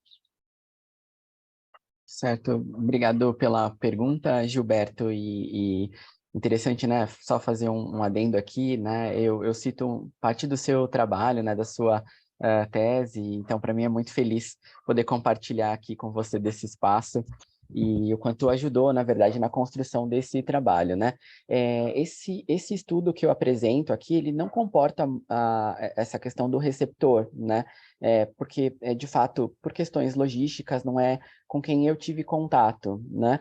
Certo, obrigado pela pergunta, Gilberto, e interessante, né, só fazer um adendo aqui, né, eu cito parte do seu trabalho, né, da sua tese, então para mim é muito feliz poder compartilhar aqui com você desse espaço e o quanto ajudou, na verdade, na construção desse trabalho, né. Esse estudo que eu apresento aqui, ele não comporta essa questão do receptor, né, porque, de fato, por questões logísticas, não é com quem eu tive contato, né?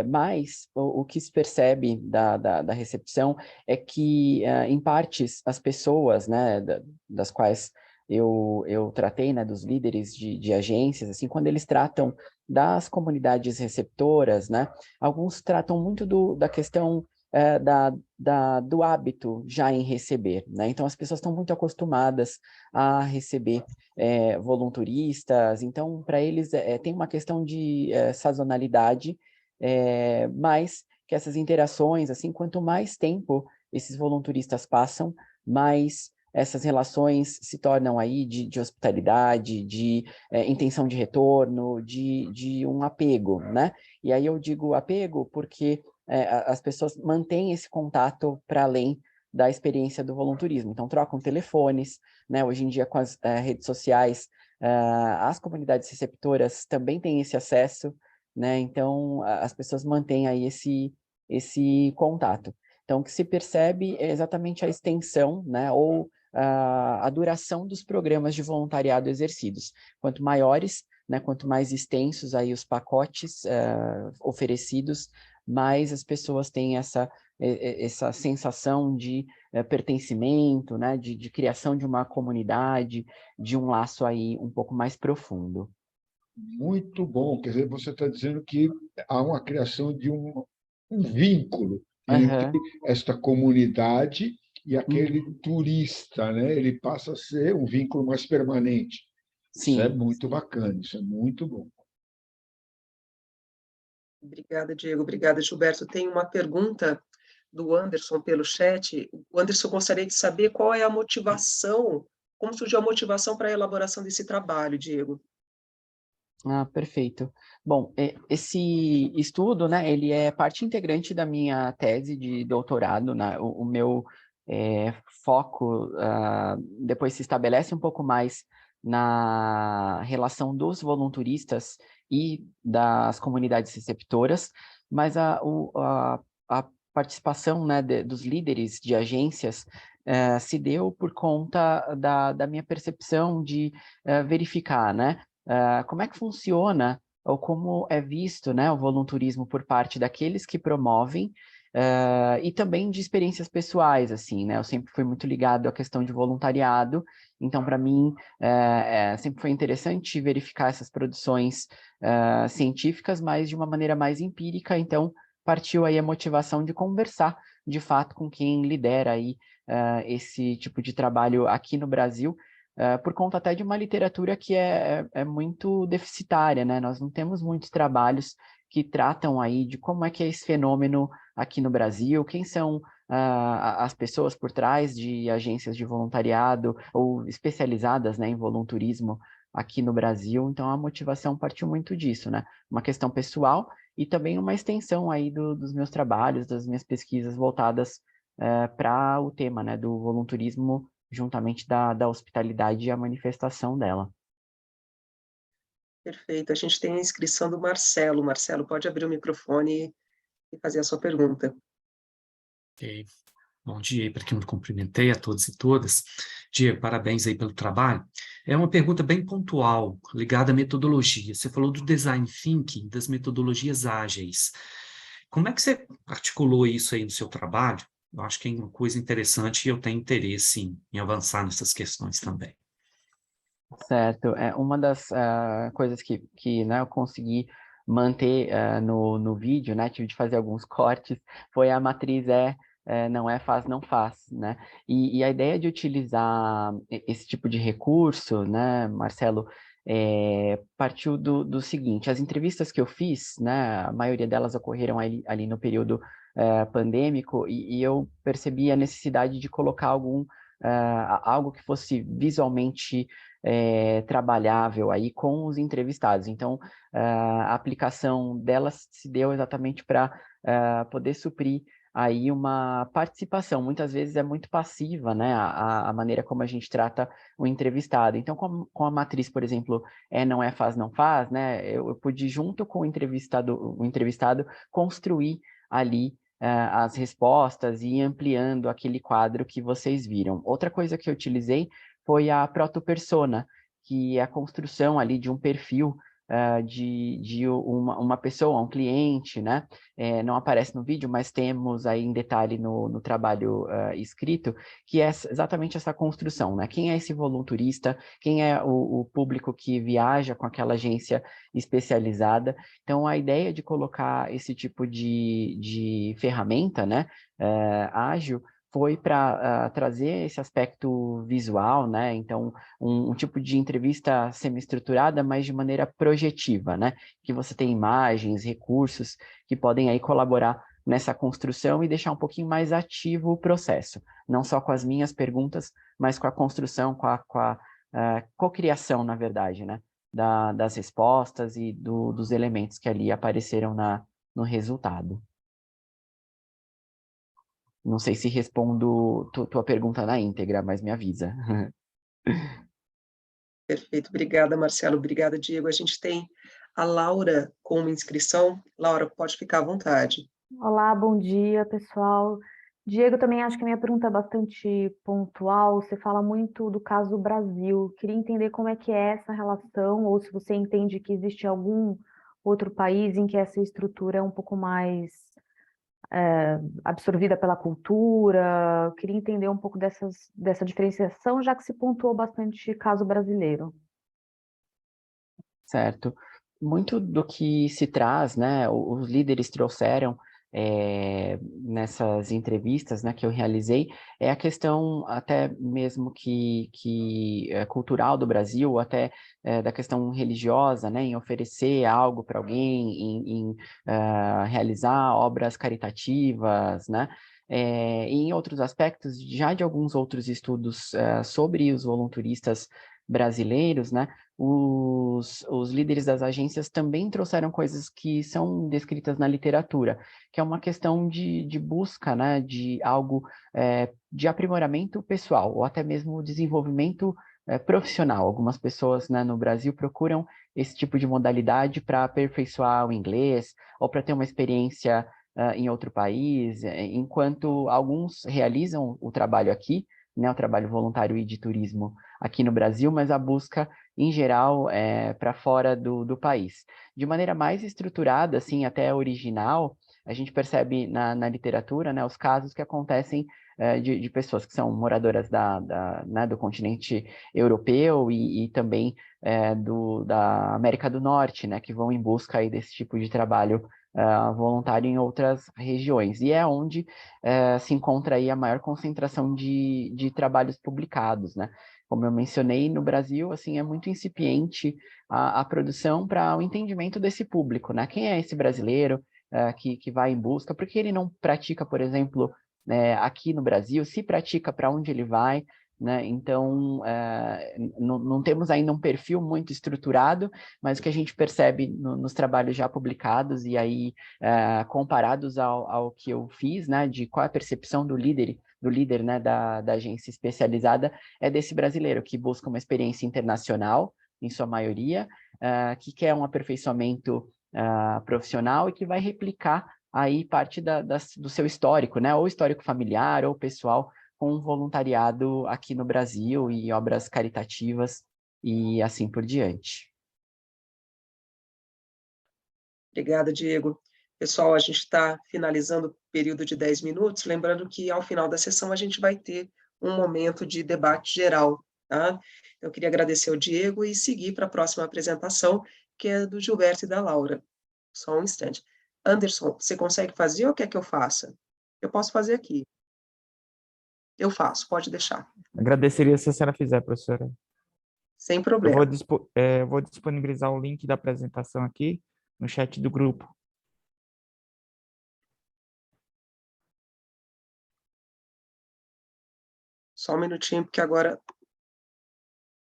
Mas o que se percebe da recepção é que, em partes, as pessoas, né, das quais eu tratei, né, dos líderes de agências, assim, quando eles tratam das comunidades receptoras, né, alguns tratam muito da questão do hábito já em receber, né? Então, as pessoas estão muito acostumadas a receber voluntaristas, então, para eles, tem uma questão de sazonalidade mas que essas interações, assim, quanto mais tempo esses volunturistas passam, mais essas relações se tornam aí de hospitalidade, de intenção de retorno, de um apego, né? E aí eu digo apego porque as pessoas mantêm esse contato para além da experiência do volunturismo. Então, trocam telefones, né? Hoje em dia, com as redes sociais, as comunidades receptoras também têm esse acesso, né? Então, as pessoas mantêm aí esse contato. Então, o que se percebe é exatamente a extensão, né? Ou a duração dos programas de voluntariado exercidos. Quanto maiores, né, quanto mais extensos aí os pacotes oferecidos, mais as pessoas têm essa sensação de pertencimento, né, de criação de uma comunidade, de um laço aí um pouco mais profundo. Muito bom. Quer dizer, você está dizendo que há uma criação de um vínculo entre esta comunidade e aquele turista, né? Ele passa a ser um vínculo mais permanente. Isso é Sim. muito bacana, isso é muito bom. Obrigada, Diego. Obrigada, Gilberto. Tem uma pergunta do Anderson pelo chat. O Anderson gostaria de saber qual é a motivação, como surgiu a motivação para a elaboração desse trabalho, Diego. Perfeito. Bom, esse estudo, né, ele é parte integrante da minha tese de doutorado, né? O meu foco depois se estabelece um pouco mais na relação dos volunturistas e das comunidades receptoras, mas a participação, né, dos líderes de agências se deu por conta da minha percepção de verificar, né, como é que funciona ou como é visto, né, o volunturismo por parte daqueles que promovem e também de experiências pessoais, assim, né? Eu sempre fui muito ligado à questão de voluntariado, então, para mim, sempre foi interessante verificar essas produções científicas, mas de uma maneira mais empírica, então partiu aí a motivação de conversar, de fato, com quem lidera aí esse tipo de trabalho aqui no Brasil, por conta até de uma literatura que é muito deficitária, né? Nós não temos muitos trabalhos que tratam aí de como é que é esse fenômeno aqui no Brasil, quem são as pessoas por trás de agências de voluntariado ou especializadas, né, em volunturismo aqui no Brasil. Então, a motivação partiu muito disso, né? Uma questão pessoal e também uma extensão aí dos meus trabalhos, das minhas pesquisas voltadas para o tema, né, do voluntarismo juntamente da hospitalidade e a manifestação dela. Perfeito. A gente tem a inscrição do Marcelo. Marcelo, pode abrir o microfone e fazer a sua pergunta. Ok. Bom dia aí para quem eu cumprimentei, a todos e todas. Diego, parabéns aí pelo trabalho. É uma pergunta bem pontual, ligada à metodologia. Você falou do design thinking, das metodologias ágeis. Como é que você articulou isso aí no seu trabalho? Eu acho que é uma coisa interessante e eu tenho interesse em avançar nessas questões também. Certo. Uma das coisas que né, eu consegui manter no vídeo, né, tive de fazer alguns cortes, foi a matriz não é, faz, não faz, né? E a ideia de utilizar esse tipo de recurso, né, Marcelo, partiu do seguinte: as entrevistas que eu fiz, né, a maioria delas ocorreram ali no período pandêmico, e eu percebi a necessidade de colocar algo que fosse visualmente trabalhável aí com os entrevistados. Então, a aplicação delas se deu exatamente para poder suprir aí uma participação. Muitas vezes é muito passiva, né, a maneira como a gente trata o entrevistado. Então, com a matriz, por exemplo, não é, faz, não faz, né, eu pude, junto com o entrevistado construir ali as respostas e ir ampliando aquele quadro que vocês viram. Outra coisa que eu utilizei foi a protopersona, que é a construção ali de um perfil de uma pessoa, um cliente, né? Não aparece no vídeo, mas temos aí em detalhe no trabalho escrito, que é exatamente essa construção, né? Quem é esse volunturista? Quem é o público que viaja com aquela agência especializada? Então, a ideia de colocar esse tipo de ferramenta, né, ágil, foi para trazer esse aspecto visual, né? Então, um tipo de entrevista semi-estruturada, mas de maneira projetiva, né? Que você tem imagens, recursos que podem aí colaborar nessa construção e deixar um pouquinho mais ativo o processo, não só com as minhas perguntas, mas com a construção, com a cocriação, na verdade, né? Das respostas e dos elementos que ali apareceram no resultado. Não sei se respondo tua pergunta na íntegra, mas me avisa. Perfeito, obrigada, Marcelo, obrigada, Diego. A gente tem a Laura com uma inscrição. Laura, pode ficar à vontade. Olá, bom dia, pessoal. Diego, também acho que a minha pergunta é bastante pontual. Você fala muito do caso Brasil. Queria entender como é que é essa relação, ou se você entende que existe algum outro país em que essa estrutura é um pouco mais absorvida pela cultura. Queria entender um pouco dessa diferenciação, já que se pontuou bastante caso brasileiro. Certo. Muito do que se traz, né, os líderes trouxeram nessas entrevistas, né, que eu realizei, é a questão até mesmo que é cultural do Brasil, ou até da questão religiosa, né, em oferecer algo para alguém, em realizar obras caritativas, né, e em outros aspectos, já de alguns outros estudos sobre os volunturistas brasileiros, né, os líderes das agências também trouxeram coisas que são descritas na literatura, que é uma questão de busca, né, de algo de aprimoramento pessoal, ou até mesmo desenvolvimento profissional. Algumas pessoas, né, no Brasil procuram esse tipo de modalidade para aperfeiçoar o inglês, ou para ter uma experiência em outro país, enquanto alguns realizam o trabalho aqui, né, o trabalho voluntário e de turismo aqui no Brasil, mas a busca em geral, para fora do país. De maneira mais estruturada, assim, até original, a gente percebe na literatura, né, os casos que acontecem de pessoas que são moradoras né, do continente europeu e também da América do Norte, né, que vão em busca aí desse tipo de trabalho voluntário em outras regiões. E é onde se encontra aí a maior concentração de trabalhos publicados, né? Como eu mencionei, no Brasil, assim, é muito incipiente a produção para o entendimento desse público, né? Quem é esse brasileiro que vai em busca? Por que ele não pratica, por exemplo, aqui no Brasil? Se pratica, para onde ele vai? Né? Então, não temos ainda um perfil muito estruturado, mas o que a gente percebe nos trabalhos já publicados e aí comparados ao que eu fiz, né, de qual é a percepção do líder, né, da agência especializada, é desse brasileiro que busca uma experiência internacional, em sua maioria, que quer um aperfeiçoamento profissional e que vai replicar aí parte do seu histórico, né, ou histórico familiar ou pessoal, com voluntariado aqui no Brasil e obras caritativas e assim por diante. Obrigada, Diego. Pessoal, a gente está finalizando o período de 10 minutos, lembrando que ao final da sessão a gente vai ter um momento de debate geral, tá? Eu queria agradecer ao Diego e seguir para a próxima apresentação, que é do Gilberto e da Laura. Só um instante. Anderson, você consegue fazer ou quer que eu faça? Eu posso fazer aqui. Eu faço, pode deixar. Agradeceria se a senhora fizer, professora. Sem Eu problema. vou disponibilizar o link da apresentação aqui no chat do grupo. Só um minutinho, porque agora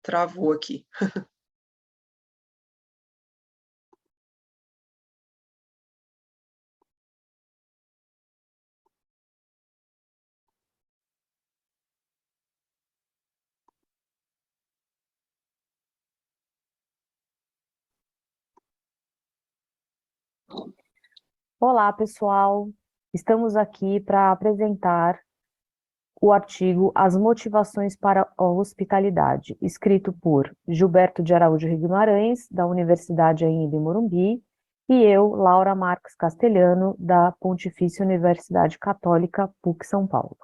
travou aqui. Olá, pessoal. Estamos aqui para apresentar o artigo As Motivações para a Hospitalidade, escrito por Gilberto de Araújo Guimarães, da Universidade Anhembi Morumbi, e eu, Laura Marques Castelhano, da Pontifícia Universidade Católica PUC São Paulo.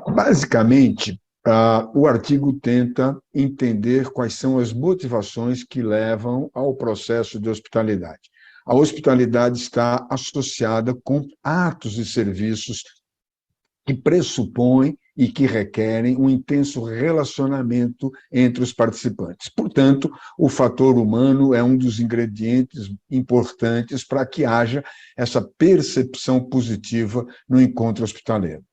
Basicamente, o artigo tenta entender quais são as motivações que levam ao processo de hospitalidade. A hospitalidade está associada com atos e serviços que pressupõem e que requerem um intenso relacionamento entre os participantes. Portanto, o fator humano é um dos ingredientes importantes para que haja essa percepção positiva no encontro hospitaleiro.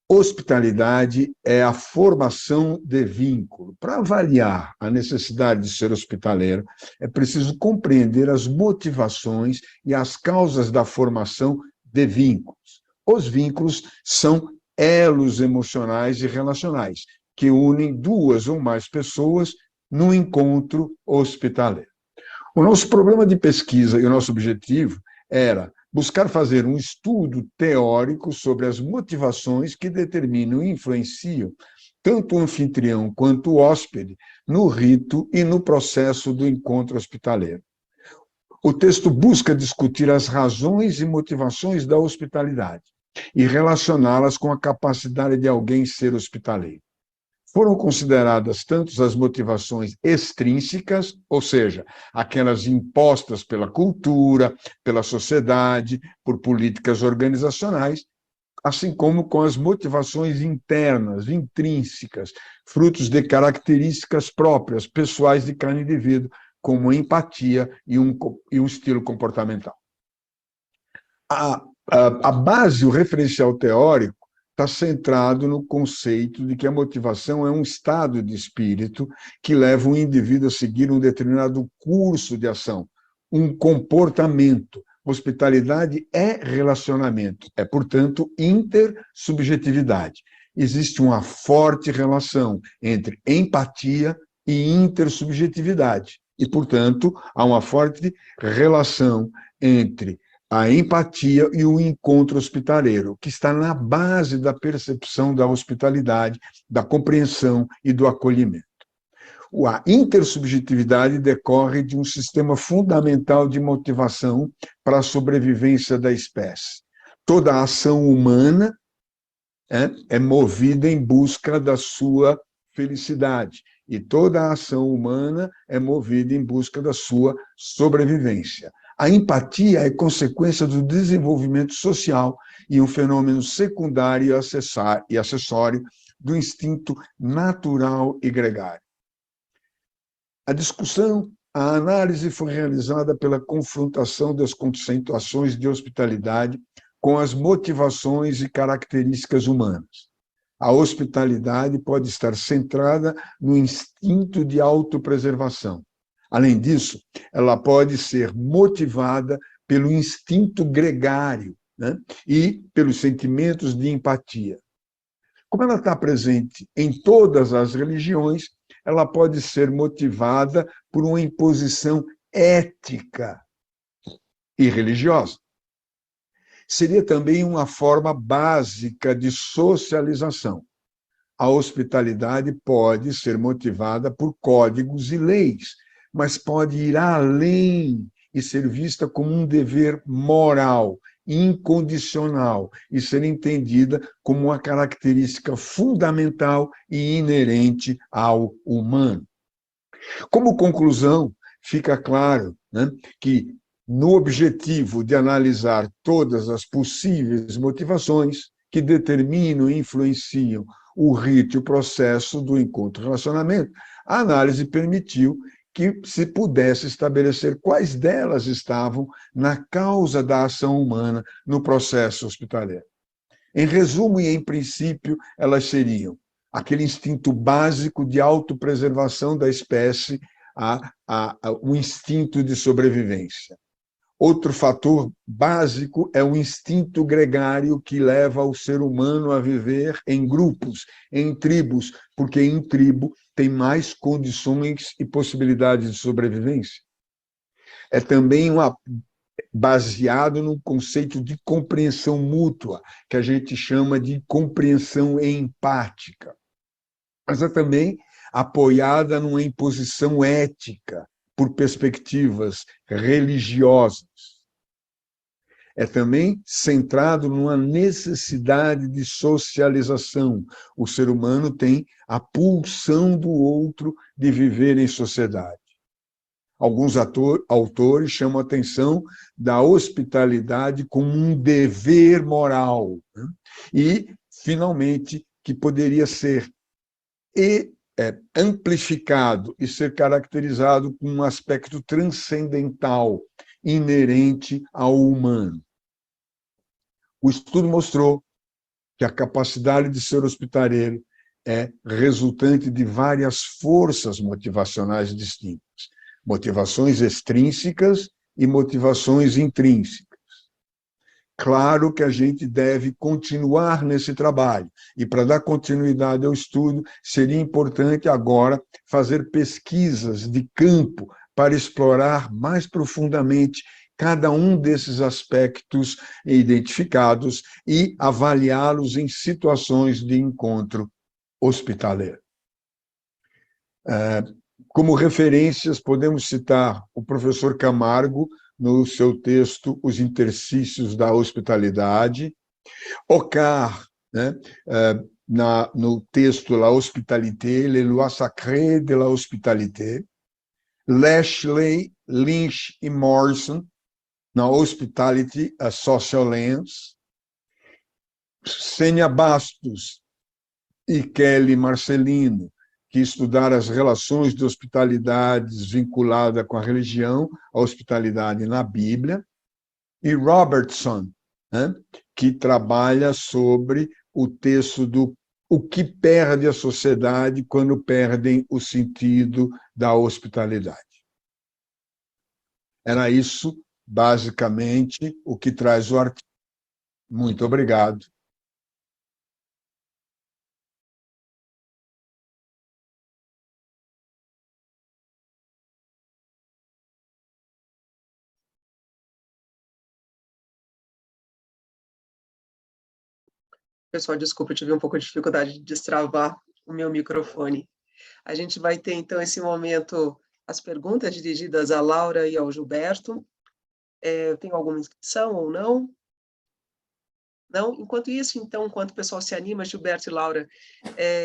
Hospitalidade é a formação de vínculo. Para avaliar a necessidade de ser hospitaleiro, é preciso compreender as motivações e as causas da formação de vínculos. Os vínculos são elos emocionais e relacionais que unem duas ou mais pessoas no encontro hospitaleiro. O nosso problema de pesquisa e o nosso objetivo era buscar fazer um estudo teórico sobre as motivações que determinam e influenciam tanto o anfitrião quanto o hóspede no rito e no processo do encontro hospitaleiro. O texto busca discutir as razões e motivações da hospitalidade e relacioná-las com a capacidade de alguém ser hospitaleiro. Foram consideradas tanto as motivações extrínsecas, ou seja, aquelas impostas pela cultura, pela sociedade, por políticas organizacionais, assim como com as motivações internas, intrínsecas, frutos de características próprias, pessoais de cada indivíduo, como empatia e um estilo comportamental. A base, o referencial teórico, está centrado no conceito de que a motivação é um estado de espírito que leva o indivíduo a seguir um determinado curso de ação, um comportamento. Hospitalidade é relacionamento, é, portanto, intersubjetividade. Existe uma forte relação entre empatia e intersubjetividade, e, portanto, há uma forte relação entre a empatia e o encontro hospitaleiro, que está na base da percepção da hospitalidade, da compreensão e do acolhimento. A intersubjetividade decorre de um sistema fundamental de motivação para a sobrevivência da espécie. Toda a ação humana é movida em busca da sua felicidade, e toda a ação humana é movida em busca da sua sobrevivência. A empatia é consequência do desenvolvimento social e um fenômeno secundário e acessório do instinto natural e gregário. A análise foi realizada pela confrontação das conceituações de hospitalidade com as motivações e características humanas. A hospitalidade pode estar centrada no instinto de autopreservação. Além disso, ela pode ser motivada pelo instinto gregário, né, e pelos sentimentos de empatia. Como ela está presente em todas as religiões, ela pode ser motivada por uma imposição ética e religiosa. Seria também uma forma básica de socialização. A hospitalidade pode ser motivada por códigos e leis, mas pode ir além e ser vista como um dever moral, incondicional, e ser entendida como uma característica fundamental e inerente ao humano. Como conclusão, fica claro, né, que, no objetivo de analisar todas as possíveis motivações que determinam e influenciam o rito e o processo do encontro-relacionamento, a análise permitiu que se pudesse estabelecer quais delas estavam na causa da ação humana no processo hospitaleiro. Em resumo e em princípio, elas seriam aquele instinto básico de autopreservação da espécie, o instinto de sobrevivência. Outro fator básico é o instinto gregário que leva o ser humano a viver em grupos, em tribos, porque em tribo tem mais condições e possibilidades de sobrevivência. É também baseado num conceito de compreensão mútua, que a gente chama de compreensão empática. Mas é também apoiada numa imposição ética, por perspectivas religiosas. É também centrado numa necessidade de socialização. O ser humano tem a pulsão do outro de viver em sociedade. Alguns autores chamam a atenção da hospitalidade como um dever moral, né? E finalmente, que poderia ser amplificado e ser caracterizado com um aspecto transcendental, inerente ao humano. O estudo mostrou que a capacidade de ser hospitaleiro é resultante de várias forças motivacionais distintas, motivações extrínsecas e motivações intrínsecas. Claro que a gente deve continuar nesse trabalho, e para dar continuidade ao estudo, seria importante agora fazer pesquisas de campo para explorar mais profundamente cada um desses aspectos identificados e avaliá-los em situações de encontro hospitaleiro. Como referências, podemos citar o professor Camargo, no seu texto Os Interstícios da Hospitalidade, Ocar, né, no texto La Hospitalité, Les lois sacrées de la Hospitalité, Lashley, Lynch e Morrison, na Hospitality, a Social Lens, Sênia Bastos e Kelly Marcelino, que estudaram as relações de hospitalidades vinculada com a religião, a hospitalidade na Bíblia, e Robertson, né, que trabalha sobre o texto do O que perde a sociedade quando perdem o sentido da hospitalidade. Era isso, basicamente, o que traz o artigo. Muito obrigado. Pessoal, desculpa, eu tive um pouco de dificuldade de destravar o meu microfone. A gente vai ter, então, esse momento, as perguntas dirigidas à Laura e ao Gilberto. Tem alguma inscrição ou não? Não? Enquanto isso, então, enquanto o pessoal se anima, Gilberto e Laura,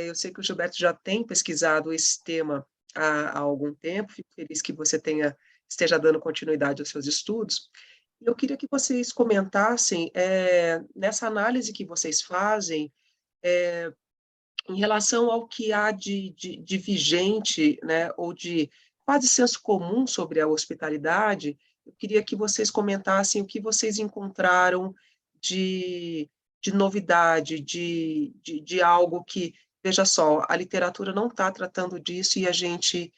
eu sei que o Gilberto já tem pesquisado esse tema há algum tempo, fico feliz que você esteja dando continuidade aos seus estudos. Eu queria que vocês comentassem, nessa análise que vocês fazem, em relação ao que há de vigente, né, ou de quase senso comum sobre a hospitalidade, eu queria que vocês comentassem o que vocês encontraram de, de novidade, de algo que, veja só, a literatura não está tratando disso e a gente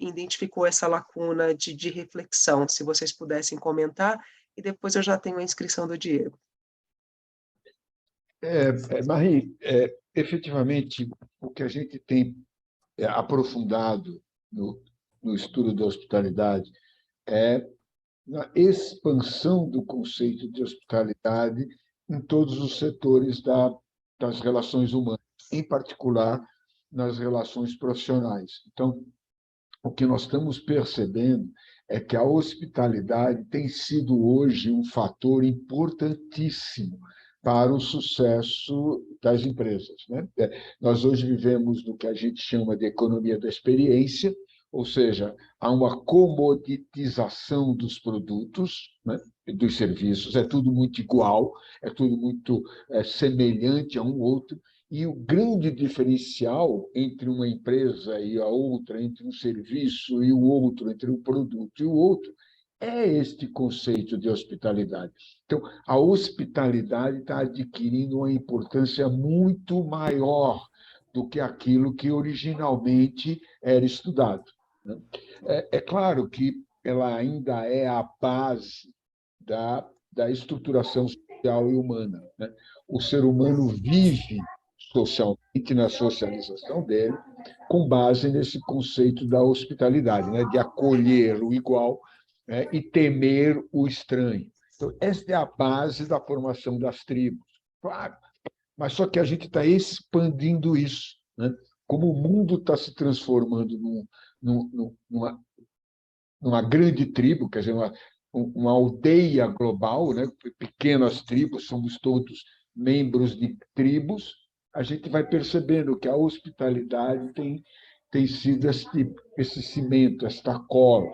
identificou essa lacuna de reflexão. Se vocês pudessem comentar, e depois eu já tenho a inscrição do Diego. Marie, efetivamente, o que a gente tem aprofundado no estudo da hospitalidade é na expansão do conceito de hospitalidade em todos os setores das relações humanas, em particular nas relações profissionais. Então, o que nós estamos percebendo é que a hospitalidade tem sido hoje um fator importantíssimo para o sucesso das empresas, né? Nós hoje vivemos no que a gente chama de economia da experiência, ou seja, há uma comoditização dos produtos, né, dos serviços, é tudo muito igual, é tudo muito semelhante a um outro, e o grande diferencial entre uma empresa e a outra, entre um serviço e o outro, entre um produto e o outro, é este conceito de hospitalidade. Então, a hospitalidade está adquirindo uma importância muito maior do que aquilo que originalmente era estudado. É claro que ela ainda é a base da estruturação social e humana, né? O ser humano vive socialmente, na socialização dele, com base nesse conceito da hospitalidade, né? De acolher o igual, né? E temer o estranho. Então, esta é a base da formação das tribos, claro. Mas só que a gente está expandindo isso, né? Como o mundo está se transformando numa grande tribo, quer dizer, uma aldeia global, né? Pequenas tribos, somos todos membros de tribos, a gente vai percebendo que a hospitalidade tem sido esse cimento, esta cola.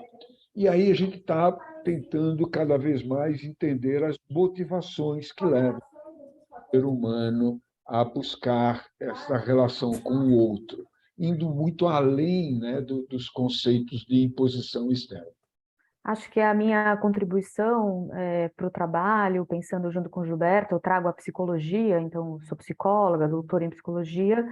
E aí a gente está tentando cada vez mais entender as motivações que levam o ser humano a buscar essa relação com o outro, indo muito além, né, dos conceitos de imposição externa. Acho que a minha contribuição para o trabalho, pensando junto com o Gilberto, eu trago a psicologia, então sou psicóloga, doutora em psicologia,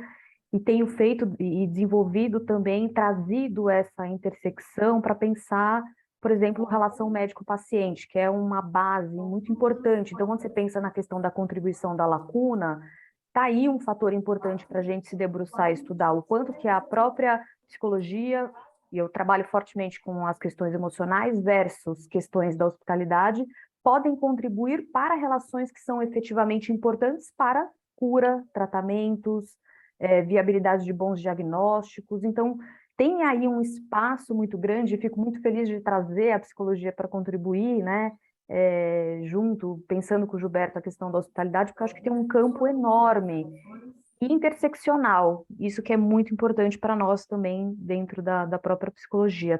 e tenho feito e desenvolvido também, trazido essa intersecção para pensar, por exemplo, relação médico-paciente, que é uma base muito importante. Então, quando você pensa na questão da contribuição da lacuna, está aí um fator importante para a gente se debruçar e estudar o quanto que a própria psicologia, e eu trabalho fortemente com as questões emocionais versus questões da hospitalidade, podem contribuir para relações que são efetivamente importantes para cura, tratamentos, viabilidade de bons diagnósticos. Então, tem aí um espaço muito grande, e fico muito feliz de trazer a psicologia para contribuir, né? Junto, pensando com o Gilberto a questão da hospitalidade, porque eu acho que tem um campo enorme e interseccional, isso que é muito importante para nós também dentro da própria psicologia,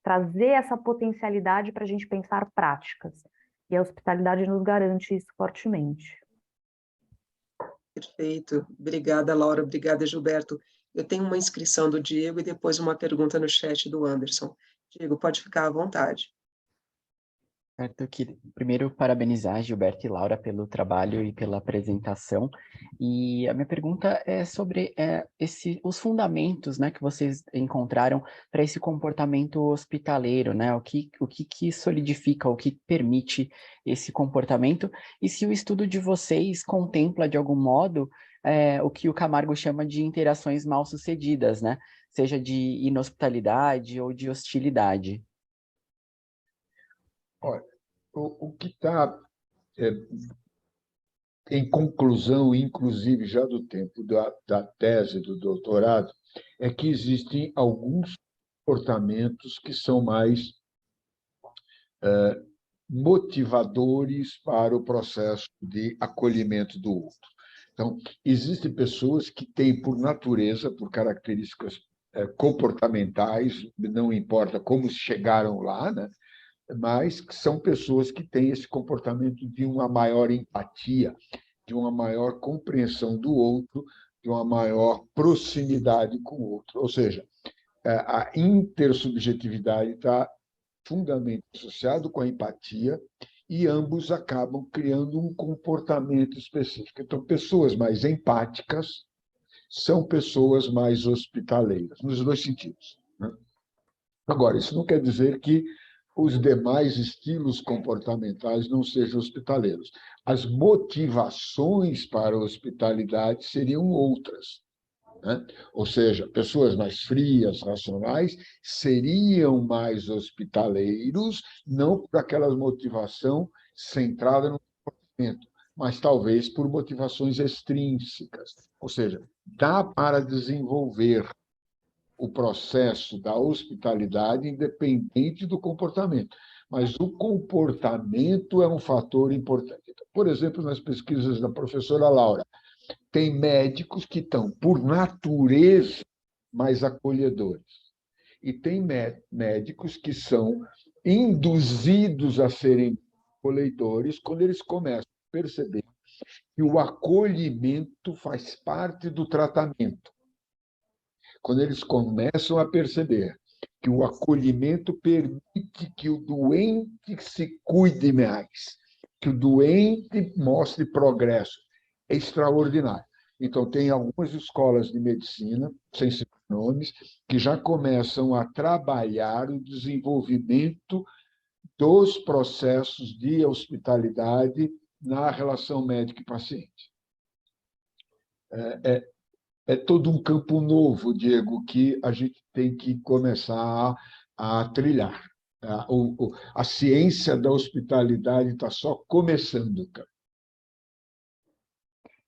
trazer essa potencialidade para a gente pensar práticas, e a hospitalidade nos garante isso fortemente. Perfeito. Obrigada, Laura. Obrigada, Gilberto. Eu tenho uma inscrição do Diego e depois uma pergunta no chat do Anderson. Diego, pode ficar à vontade. Certo, eu queria primeiro parabenizar Gilberto e Laura pelo trabalho e pela apresentação. E a minha pergunta é sobre os fundamentos, né, que vocês encontraram para esse comportamento hospitaleiro, né? O que solidifica, o que permite esse comportamento, e se o estudo de vocês contempla, de algum modo, o que o Camargo chama de interações mal-sucedidas, né? Seja de inhospitalidade ou de hostilidade. Olha, o que está em conclusão, inclusive já do tempo da tese, do doutorado, é que existem alguns comportamentos que são mais motivadores para o processo de acolhimento do outro. Então, existem pessoas que têm, por natureza, por características comportamentais, não importa como chegaram lá, né? Mas que são pessoas que têm esse comportamento de uma maior empatia, de uma maior compreensão do outro, de uma maior proximidade com o outro. Ou seja, a intersubjetividade está fundamentalmente associado com a empatia, e ambos acabam criando um comportamento específico. Então, pessoas mais empáticas são pessoas mais hospitaleiras, nos dois sentidos, né? Agora, isso não quer dizer que os demais estilos comportamentais não sejam hospitaleiros. As motivações para a hospitalidade seriam outras, né? Ou seja, pessoas mais frias, racionais, seriam mais hospitaleiros, não por aquela motivação centrada no comportamento, mas talvez por motivações extrínsecas. Ou seja, dá para desenvolver o processo da hospitalidade independente do comportamento, mas o comportamento é um fator importante. Então, por exemplo, nas pesquisas da professora Laura, tem médicos que estão, por natureza, mais acolhedores, e tem médicos que são induzidos a serem acolhedores quando eles começam a perceber que o acolhimento faz parte do tratamento. Quando eles começam a perceber que o acolhimento permite que o doente se cuide mais, que o doente mostre progresso, é extraordinário. Então, tem algumas escolas de medicina, sem citar nomes, que já começam a trabalhar o desenvolvimento dos processos de hospitalidade na relação médico e paciente. É todo um campo novo, Diego, que a gente tem que começar a trilhar. A ciência da hospitalidade está só começando, cara.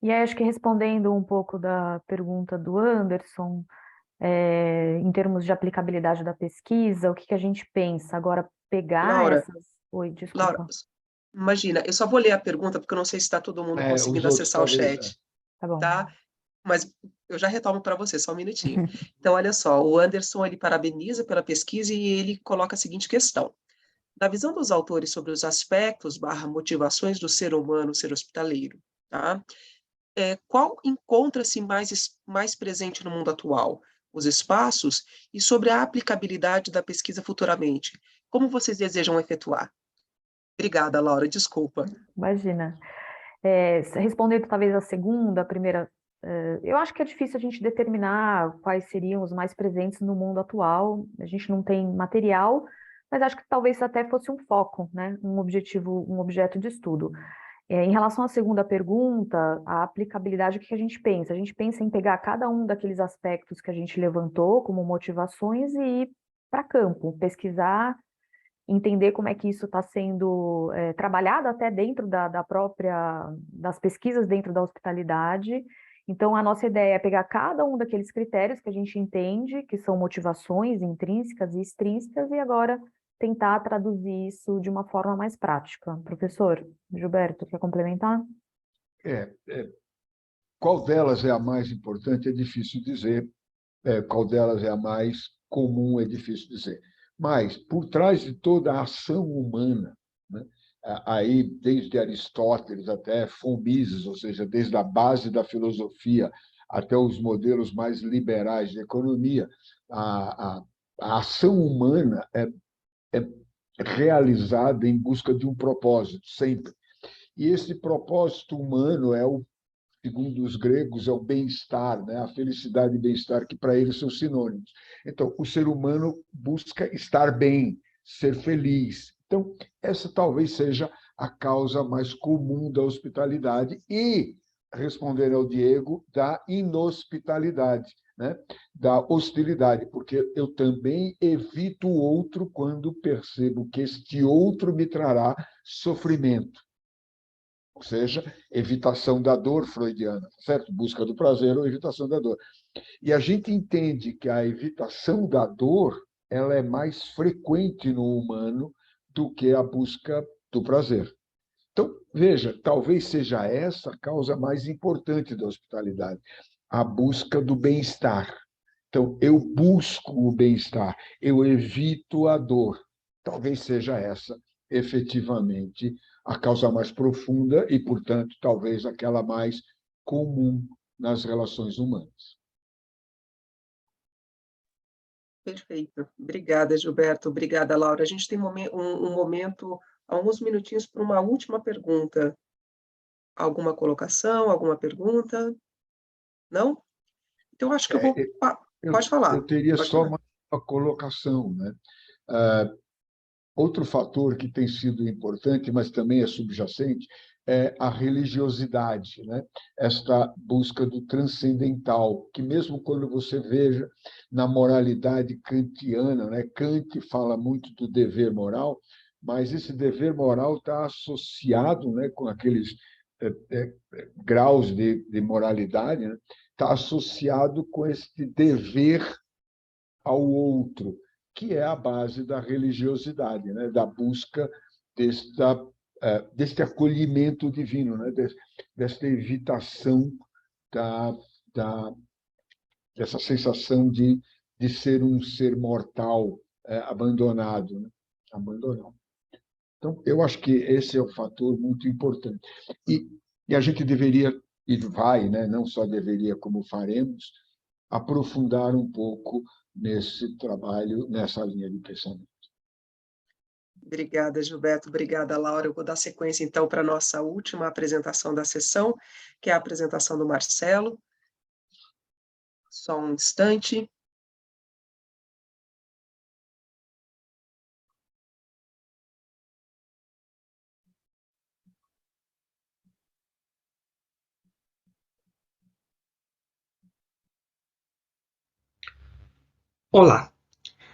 E aí, acho que respondendo um pouco da pergunta do Anderson, em termos de aplicabilidade da pesquisa, o que a gente pensa? Agora, pegar Laura, essas... Oi, desculpa. Laura, imagina, eu só vou ler a pergunta, porque eu não sei se está todo mundo conseguindo acessar o chat, Tá bom. tá? Mas eu já retomo para você, só um minutinho. Então, olha só, o Anderson, ele parabeniza pela pesquisa e ele coloca a seguinte questão. Na visão dos autores sobre os aspectos / motivações do ser humano ser hospitaleiro, tá? qual encontra-se mais presente no mundo atual? Os espaços e sobre a aplicabilidade da pesquisa futuramente. Como vocês desejam efetuar? Obrigada, Laura, desculpa. Imagina. Respondendo talvez a primeira, eu acho que é difícil a gente determinar quais seriam os mais presentes no mundo atual. A gente não tem material, mas acho que talvez até fosse um foco, né? Um objeto de estudo. Em relação à segunda pergunta, a aplicabilidade, o que a gente pensa? A gente pensa em pegar cada um daqueles aspectos que a gente levantou como motivações e ir para campo, pesquisar, entender como é que isso está sendo trabalhado até dentro das pesquisas dentro da hospitalidade. Então, a nossa ideia é pegar cada um daqueles critérios que a gente entende, que são motivações intrínsecas e extrínsecas, e agora tentar traduzir isso de uma forma mais prática. Professor Gilberto, quer complementar? Qual delas é a mais importante é difícil dizer, qual delas é a mais comum é difícil dizer. Mas, por trás de toda a ação humana, né, aí desde Aristóteles até Mises, ou seja, desde a base da filosofia até os modelos mais liberais de economia, a ação humana é realizada em busca de um propósito, sempre. E esse propósito humano segundo os gregos, é o bem-estar, né? A felicidade e bem-estar, que para eles são sinônimos. Então, o ser humano busca estar bem, ser feliz. Então, essa talvez seja a causa mais comum da hospitalidade e, respondendo ao Diego, da inhospitalidade, né? Da hostilidade, porque eu também evito o outro quando percebo que este outro me trará sofrimento. Ou seja, evitação da dor freudiana, certo? Busca do prazer ou evitação da dor. E a gente entende que a evitação da dor ela é mais frequente no humano do que a busca do prazer. Então, veja, talvez seja essa a causa mais importante da hospitalidade, a busca do bem-estar. Então, eu busco o bem-estar, eu evito a dor. Talvez seja essa, efetivamente, a causa mais profunda e, portanto, talvez aquela mais comum nas relações humanas. Perfeito. Obrigada, Gilberto. Obrigada, Laura. A gente tem um momento, alguns minutinhos para uma última pergunta. Alguma colocação, alguma pergunta? Não? Então, acho que eu vou... Pode falar. Eu teria Pode só falar. uma colocação, né? Outro fator que tem sido importante, mas também é subjacente, é a religiosidade, né? Esta busca do transcendental, que mesmo quando você veja na moralidade kantiana, né? Kant fala muito do dever moral, mas esse dever moral está associado, né, com aqueles graus de moralidade, né? Está associado com esse dever ao outro, que é a base da religiosidade, né? Da busca deste acolhimento divino, né? Desta evitação dessa sensação de ser um ser mortal abandonado, né? Abandonado. Então, eu acho que esse é um fator muito importante. E a gente deveria, e vai, né? Não só deveria, como faremos, aprofundar um pouco nesse trabalho, nessa linha de pensamento. Obrigada, Gilberto. Obrigada, Laura. Eu vou dar sequência, então, para a nossa última apresentação da sessão, que é a apresentação do Marcelo. Só um instante. Olá,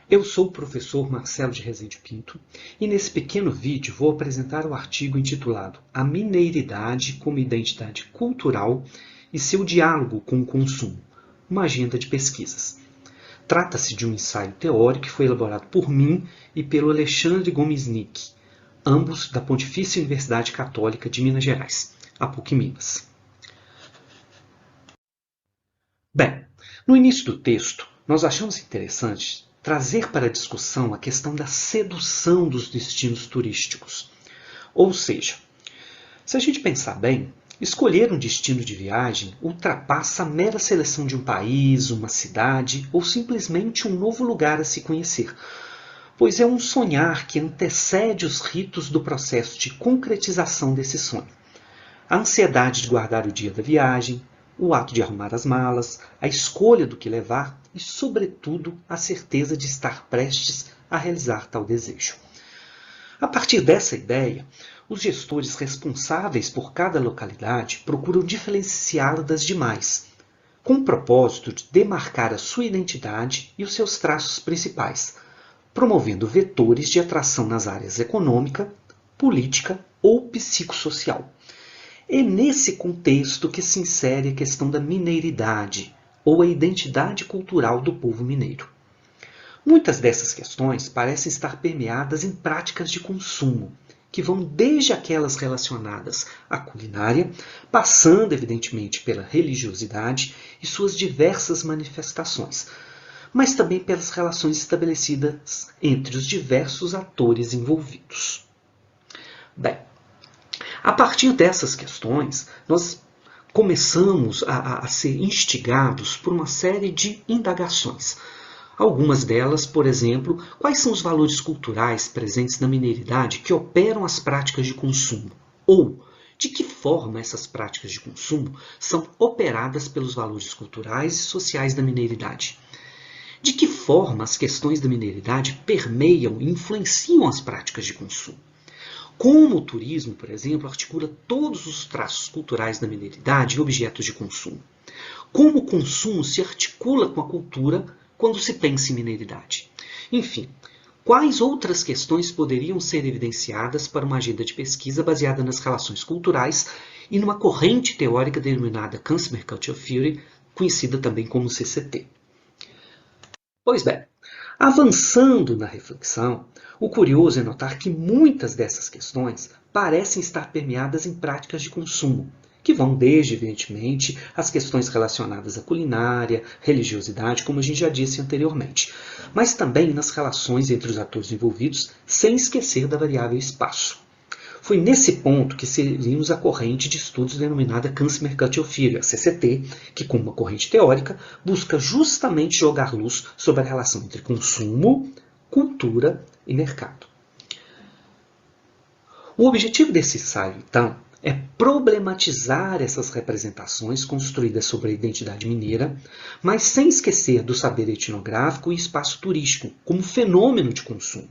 eu sou o professor Marcelo de Rezende Pinto e nesse pequeno vídeo vou apresentar o artigo intitulado A Mineiridade como Identidade Cultural e seu Diálogo com o Consumo, uma agenda de pesquisas. Trata-se de um ensaio teórico que foi elaborado por mim e pelo Alexandre Gomesnik, ambos da Pontifícia Universidade Católica de Minas Gerais, a PUC Minas. Bem, no início do texto, nós achamos interessante trazer para a discussão a questão da sedução dos destinos turísticos. Ou seja, se a gente pensar bem, escolher um destino de viagem ultrapassa a mera seleção de um país, uma cidade ou simplesmente um novo lugar a se conhecer, pois é um sonhar que antecede os ritos do processo de concretização desse sonho. A ansiedade de guardar o dia da viagem, o ato de arrumar as malas, a escolha do que levar e, sobretudo, a certeza de estar prestes a realizar tal desejo. A partir dessa ideia, os gestores responsáveis por cada localidade procuram diferenciá-la das demais, com o propósito de demarcar a sua identidade e os seus traços principais, promovendo vetores de atração nas áreas econômica, política ou psicossocial. É nesse contexto que se insere a questão da mineiridade, ou a identidade cultural do povo mineiro. Muitas dessas questões parecem estar permeadas em práticas de consumo, que vão desde aquelas relacionadas à culinária, passando evidentemente pela religiosidade e suas diversas manifestações, mas também pelas relações estabelecidas entre os diversos atores envolvidos. Bem, a partir dessas questões, nós começamos a ser instigados por uma série de indagações. Algumas delas, por exemplo, quais são os valores culturais presentes na mineiridade que operam as práticas de consumo? Ou, de que forma essas práticas de consumo são operadas pelos valores culturais e sociais da mineiridade? De que forma as questões da mineiridade permeiam e influenciam as práticas de consumo? Como o turismo, por exemplo, articula todos os traços culturais da mineiridade em objetos de consumo? Como o consumo se articula com a cultura quando se pensa em mineiridade? Enfim, quais outras questões poderiam ser evidenciadas para uma agenda de pesquisa baseada nas relações culturais e numa corrente teórica denominada Consumer Culture Theory, conhecida também como CCT? Pois bem, avançando na reflexão, o curioso é notar que muitas dessas questões parecem estar permeadas em práticas de consumo, que vão desde, evidentemente, as questões relacionadas à culinária, religiosidade, como a gente já disse anteriormente, mas também nas relações entre os atores envolvidos, sem esquecer da variável espaço. Foi nesse ponto que inserimos a corrente de estudos denominada Consumer Culture Theory, a CCT, que, como uma corrente teórica, busca justamente jogar luz sobre a relação entre consumo, cultura e mercado. O objetivo desse ensaio, então, é problematizar essas representações construídas sobre a identidade mineira, mas sem esquecer do saber etnográfico e espaço turístico como fenômeno de consumo,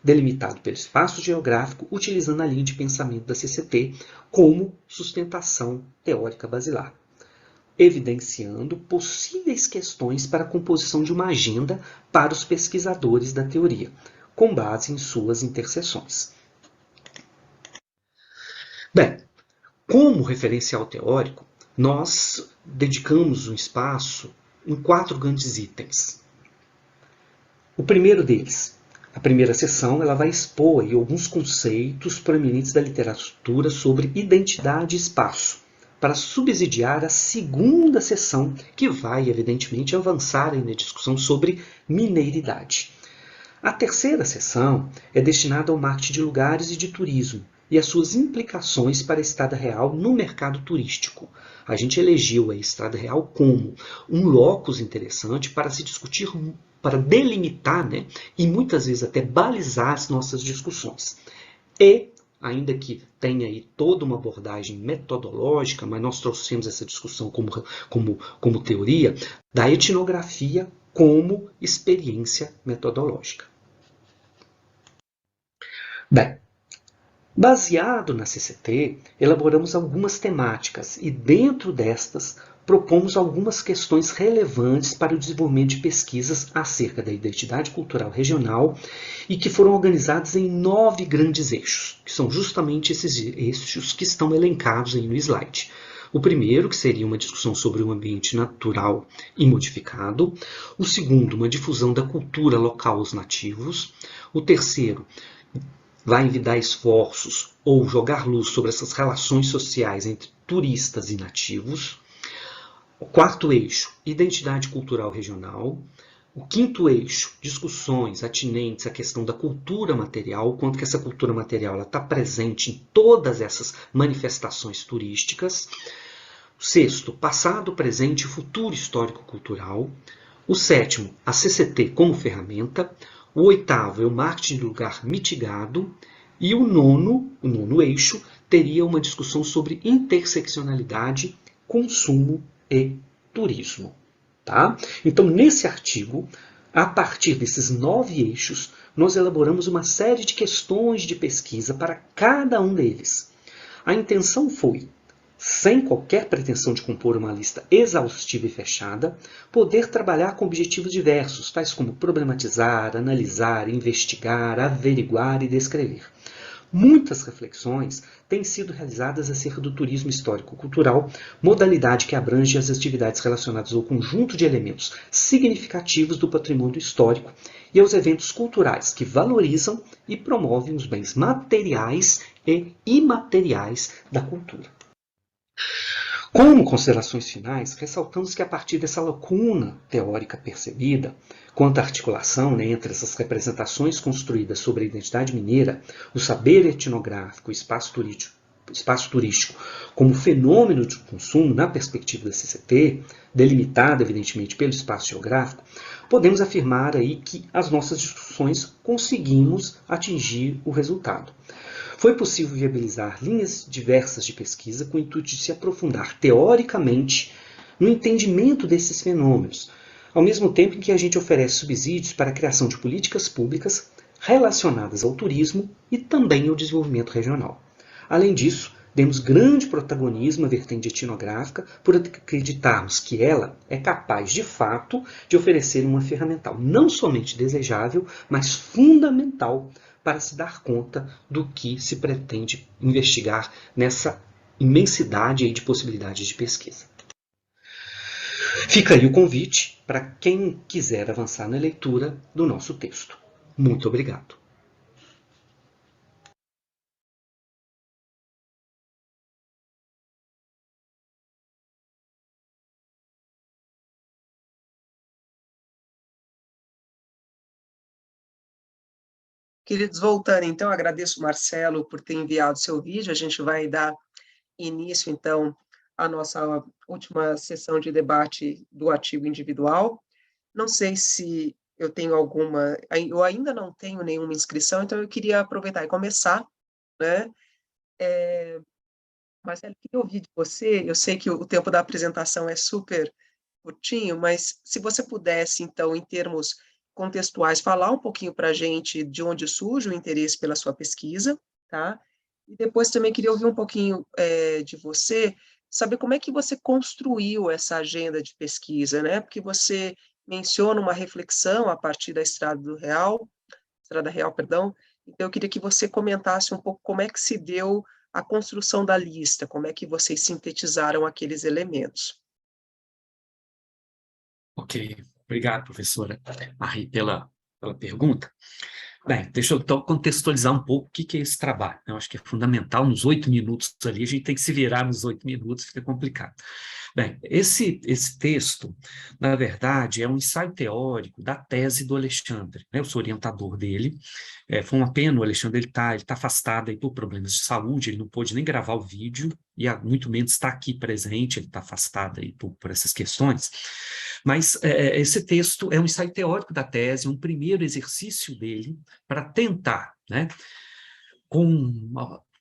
delimitado pelo espaço geográfico, utilizando a linha de pensamento da CCT como sustentação teórica basilar, evidenciando possíveis questões para a composição de uma agenda para os pesquisadores da teoria, com base em suas interseções. Bem, como referencial teórico, nós dedicamos um espaço em 4 grandes itens. O primeiro deles, a primeira sessão, ela vai expor aí alguns conceitos proeminentes da literatura sobre identidade e espaço, para subsidiar a segunda sessão, que vai, evidentemente, avançar aí na discussão sobre mineiridade. A terceira sessão é destinada ao marketing de lugares e de turismo, e as suas implicações para a Estrada Real no mercado turístico. A gente elegeu a Estrada Real como um locus interessante para se discutir, para delimitar, e muitas vezes até balizar as nossas discussões. E, ainda que tenha aí toda uma abordagem metodológica, mas nós trouxemos essa discussão como teoria, da etnografia como experiência metodológica. Bem, baseado na CCT, elaboramos algumas temáticas e, dentro destas, propomos algumas questões relevantes para o desenvolvimento de pesquisas acerca da identidade cultural regional e que foram organizadas em 9 grandes eixos, que são justamente esses eixos que estão elencados aí no slide. O primeiro, que seria uma discussão sobre o ambiente natural e modificado. O segundo, uma difusão da cultura local aos nativos. O terceiro, vai envidar esforços ou jogar luz sobre essas relações sociais entre turistas e nativos. O quarto eixo, identidade cultural regional. O quinto eixo, discussões atinentes à questão da cultura material, o quanto que essa cultura material está presente em todas essas manifestações turísticas. O sexto, passado, presente e futuro histórico-cultural. O sétimo, a CCT como ferramenta. O oitavo é o marketing de lugar mitigado. E o nono eixo, teria uma discussão sobre interseccionalidade, consumo e turismo. Tá? Então, nesse artigo, a partir desses 9 eixos, nós elaboramos uma série de questões de pesquisa para cada um deles. A intenção foi, sem qualquer pretensão de compor uma lista exaustiva e fechada, poder trabalhar com objetivos diversos, tais como problematizar, analisar, investigar, averiguar e descrever. Muitas reflexões têm sido realizadas acerca do turismo histórico-cultural, modalidade que abrange as atividades relacionadas ao conjunto de elementos significativos do patrimônio histórico e aos eventos culturais que valorizam e promovem os bens materiais e imateriais da cultura. Como considerações finais, ressaltamos que a partir dessa lacuna teórica percebida, quanto à articulação entre essas representações construídas sobre a identidade mineira, o saber etnográfico, o espaço turístico como fenômeno de consumo na perspectiva da CCT, delimitada evidentemente pelo espaço geográfico, podemos afirmar aí que as nossas discussões conseguimos atingir o resultado. Foi possível viabilizar linhas diversas de pesquisa com o intuito de se aprofundar teoricamente no entendimento desses fenômenos, ao mesmo tempo em que a gente oferece subsídios para a criação de políticas públicas relacionadas ao turismo e também ao desenvolvimento regional. Além disso, demos grande protagonismo à vertente etnográfica por acreditarmos que ela é capaz, de fato, de oferecer uma ferramental não somente desejável, mas fundamental para se dar conta do que se pretende investigar nessa imensidade aí de possibilidades de pesquisa. Fica aí o convite para quem quiser avançar na leitura do nosso texto. Muito obrigado. Queridos, voltando, então, agradeço o Marcelo por ter enviado seu vídeo. A gente vai dar início, então, à nossa última sessão de debate do artigo individual. Não sei se eu tenho alguma... Eu ainda não tenho nenhuma inscrição, então eu queria aproveitar e começar, né? Marcelo, queria ouvir de você. Eu sei que o tempo da apresentação é super curtinho, mas se você pudesse, então, em termos contextuais, falar um pouquinho para a gente de onde surge o interesse pela sua pesquisa, tá? E depois também queria ouvir um pouquinho de você, saber como é que você construiu essa agenda de pesquisa, né? Porque você menciona uma reflexão a partir da Estrada Real, perdão. Então eu queria que você comentasse um pouco como é que se deu a construção da lista, como é que vocês sintetizaram aqueles elementos. Ok, obrigado, professora Marie, pela pergunta. Bem, deixa eu então contextualizar um pouco o que é esse trabalho. Eu acho que é fundamental, nos 8 minutos ali, a gente tem que se virar nos 8 minutos, fica complicado. Bem, esse texto, na verdade, é um ensaio teórico da tese do Alexandre, né? Eu sou orientador dele. Foi uma pena, o Alexandre ele tá afastado aí por problemas de saúde, ele não pôde nem gravar o vídeo, e muito menos está aqui presente, ele está afastado aí por essas questões. Mas esse texto é um ensaio teórico da tese, um primeiro exercício dele para tentar, né,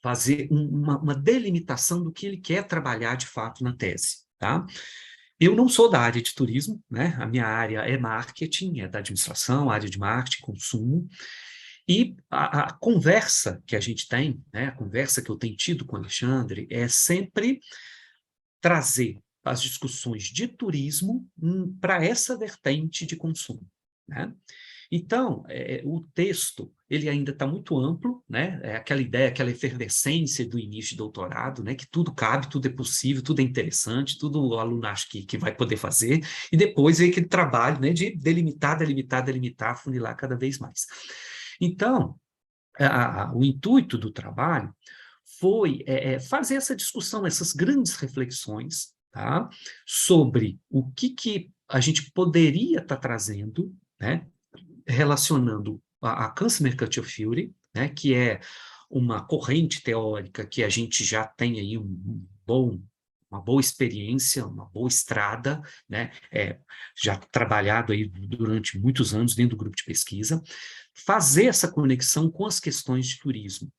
fazer uma delimitação do que ele quer trabalhar de fato na tese. Tá? Eu não sou da área de turismo, né? A minha área é marketing, é da administração, área de marketing, consumo, e a conversa que a gente tem, né, a conversa que eu tenho tido com o Alexandre, é sempre trazer as discussões de turismo para essa vertente de consumo, né? Então, o texto, ele ainda está muito amplo, né? É aquela ideia, aquela efervescência do início de doutorado, né? Que tudo cabe, tudo é possível, tudo é interessante, tudo o aluno acha que vai poder fazer, e depois vem aquele trabalho, né, de delimitar, afunilar cada vez mais. Então, o intuito do trabalho foi fazer essa discussão, essas grandes reflexões, tá? Sobre o que a gente poderia estar trazendo né, relacionando a Cancer Mercantile Theory, né, que é uma corrente teórica que a gente já tem aí uma boa experiência, uma boa estrada, né, já trabalhado aí durante muitos anos dentro do grupo de pesquisa, fazer essa conexão com as questões de turismo.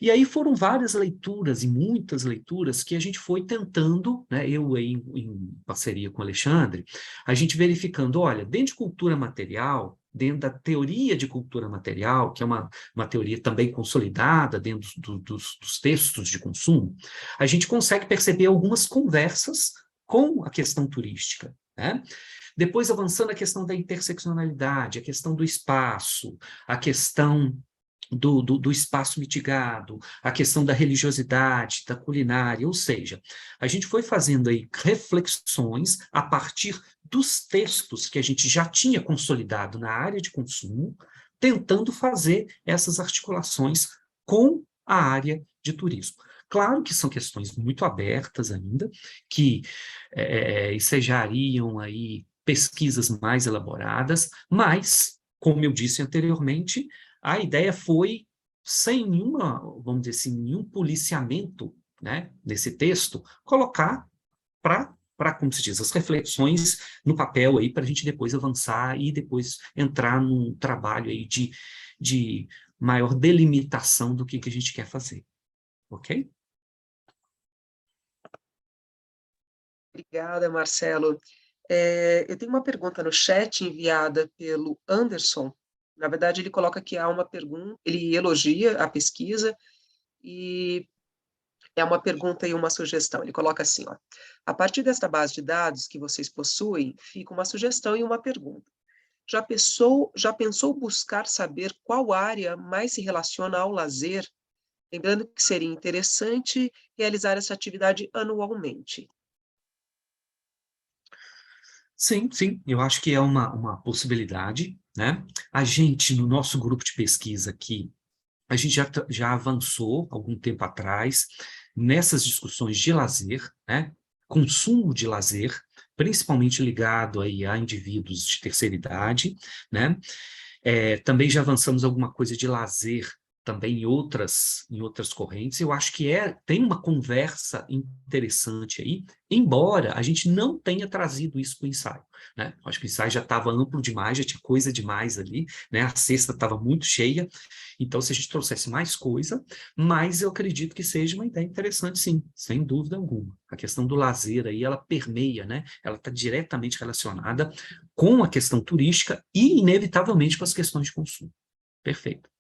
E aí foram várias leituras e muitas leituras que a gente foi tentando, né, eu aí em parceria com o Alexandre, a gente verificando, olha, dentro de cultura material, dentro da teoria de cultura material, que é uma teoria também consolidada dentro dos textos de consumo, a gente consegue perceber algumas conversas com a questão turística, né? Depois, avançando a questão da interseccionalidade, a questão do espaço, a questão do espaço mitigado, a questão da religiosidade, da culinária, ou seja, a gente foi fazendo aí reflexões a partir dos textos que a gente já tinha consolidado na área de consumo, tentando fazer essas articulações com a área de turismo. Claro que são questões muito abertas ainda, que ensejariam aí pesquisas mais elaboradas, mas, como eu disse anteriormente, a ideia foi, sem nenhuma, vamos dizer assim, nenhum policiamento, né, desse texto, colocar como se diz, as reflexões no papel aí, para a gente depois avançar e depois entrar num trabalho aí de maior delimitação do que a gente quer fazer. Ok? Obrigada, Marcelo. Eu tenho uma pergunta no chat enviada pelo Anderson. Na verdade, ele coloca que há uma pergunta, ele elogia a pesquisa e é uma pergunta e uma sugestão. Ele coloca assim, ó, a partir desta base de dados que vocês possuem, fica uma sugestão e uma pergunta. Já pensou buscar saber qual área mais se relaciona ao lazer? Lembrando que seria interessante realizar essa atividade anualmente. Sim, eu acho que é uma possibilidade, né? A gente, no nosso grupo de pesquisa aqui, a gente já avançou algum tempo atrás nessas discussões de lazer, né? Consumo de lazer, principalmente ligado aí a indivíduos de terceira idade, né? Também já avançamos alguma coisa de lazer também em outras correntes. Eu acho que tem uma conversa interessante aí, embora a gente não tenha trazido isso para o ensaio, né? Acho que o ensaio já estava amplo demais, já tinha coisa demais ali, né? A cesta estava muito cheia, então se a gente trouxesse mais coisa, mas eu acredito que seja uma ideia interessante, sim, sem dúvida alguma. A questão do lazer aí, ela permeia, né? Ela está diretamente relacionada com a questão turística e, inevitavelmente, com as questões de consumo. Perfeito.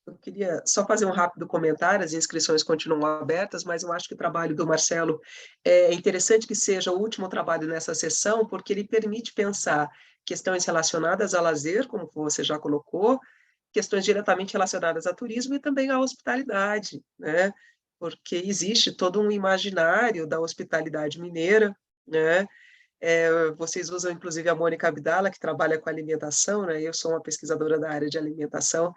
Eu queria só fazer um rápido comentário, as inscrições continuam abertas, mas eu acho que o trabalho do Marcelo é interessante que seja o último trabalho nessa sessão, porque ele permite pensar questões relacionadas a lazer, como você já colocou, questões diretamente relacionadas a turismo e também à hospitalidade, né? Porque existe todo um imaginário da hospitalidade mineira, né? Vocês usam, inclusive, a Mônica Abdala, que trabalha com alimentação, né? Eu sou uma pesquisadora da área de alimentação,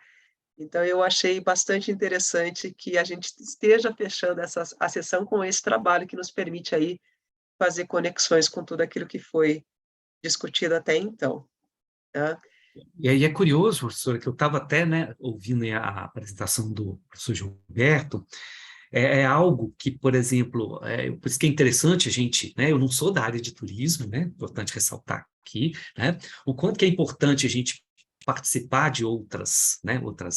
então eu achei bastante interessante que a gente esteja fechando a sessão com esse trabalho que nos permite aí fazer conexões com tudo aquilo que foi discutido até então, tá? E aí é curioso, professora, que eu estava até, né, ouvindo a apresentação do professor Gilberto, é algo que, por exemplo, por isso que é interessante a gente, né, eu não sou da área de turismo, né, importante ressaltar aqui, né, o quanto que é importante a gente participar de outras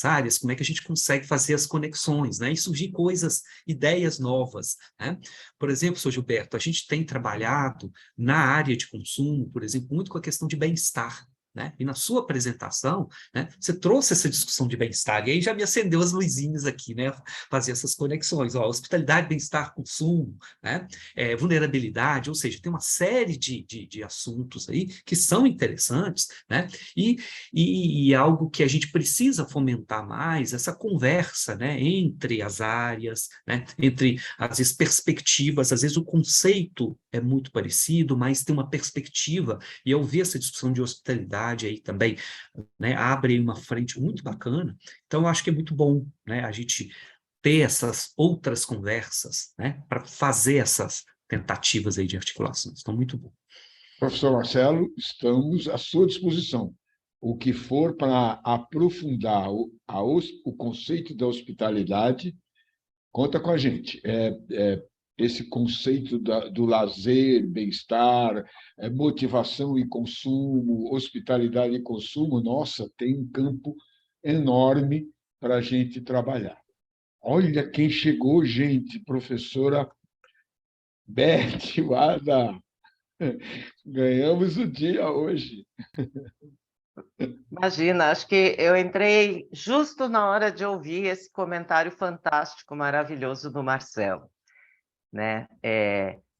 áreas, como é que a gente consegue fazer as conexões, né, e surgir coisas, ideias novas, né? Por exemplo, professor Gilberto, a gente tem trabalhado na área de consumo, por exemplo, muito com a questão de bem-estar, né? E na sua apresentação, né, você trouxe essa discussão de bem-estar, e aí já me acendeu as luzinhas aqui, né, fazer essas conexões, ó, hospitalidade, bem-estar, consumo, né, vulnerabilidade, ou seja, tem uma série de assuntos aí que são interessantes, né, e algo que a gente precisa fomentar mais, essa conversa, né, entre as áreas, né, entre as perspectivas, às vezes o conceito é muito parecido, mas tem uma perspectiva, e eu vi essa discussão de hospitalidade aí também, né, abre uma frente muito bacana. Então, eu acho que é muito bom, né, a gente ter essas outras conversas, né, para fazer essas tentativas aí de articulações. Então, muito bom. Professor Marcelo, estamos à sua disposição. o que for para aprofundar o conceito da hospitalidade, conta com a gente. Esse conceito do lazer, bem-estar, motivação e consumo, hospitalidade e consumo, nossa, tem um campo enorme para a gente trabalhar. Olha quem chegou, gente, professora Beth Wada. Ganhamos o dia hoje. Imagina, acho que eu entrei justo na hora de ouvir esse comentário fantástico, maravilhoso do Marcelo, né?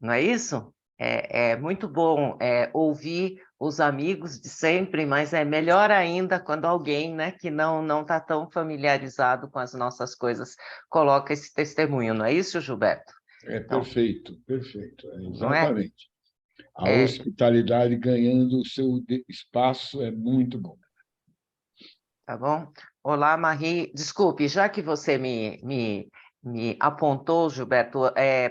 Não é isso? É muito bom ouvir os amigos de sempre, mas é melhor ainda quando alguém, né, que não está tão familiarizado com as nossas coisas coloca esse testemunho, não é isso, Gilberto? Então, Perfeito, não é? exatamente. A hospitalidade ganhando o seu espaço é muito bom. Tá bom? Olá, Marie. Desculpe, já que você me apontou, Gilberto,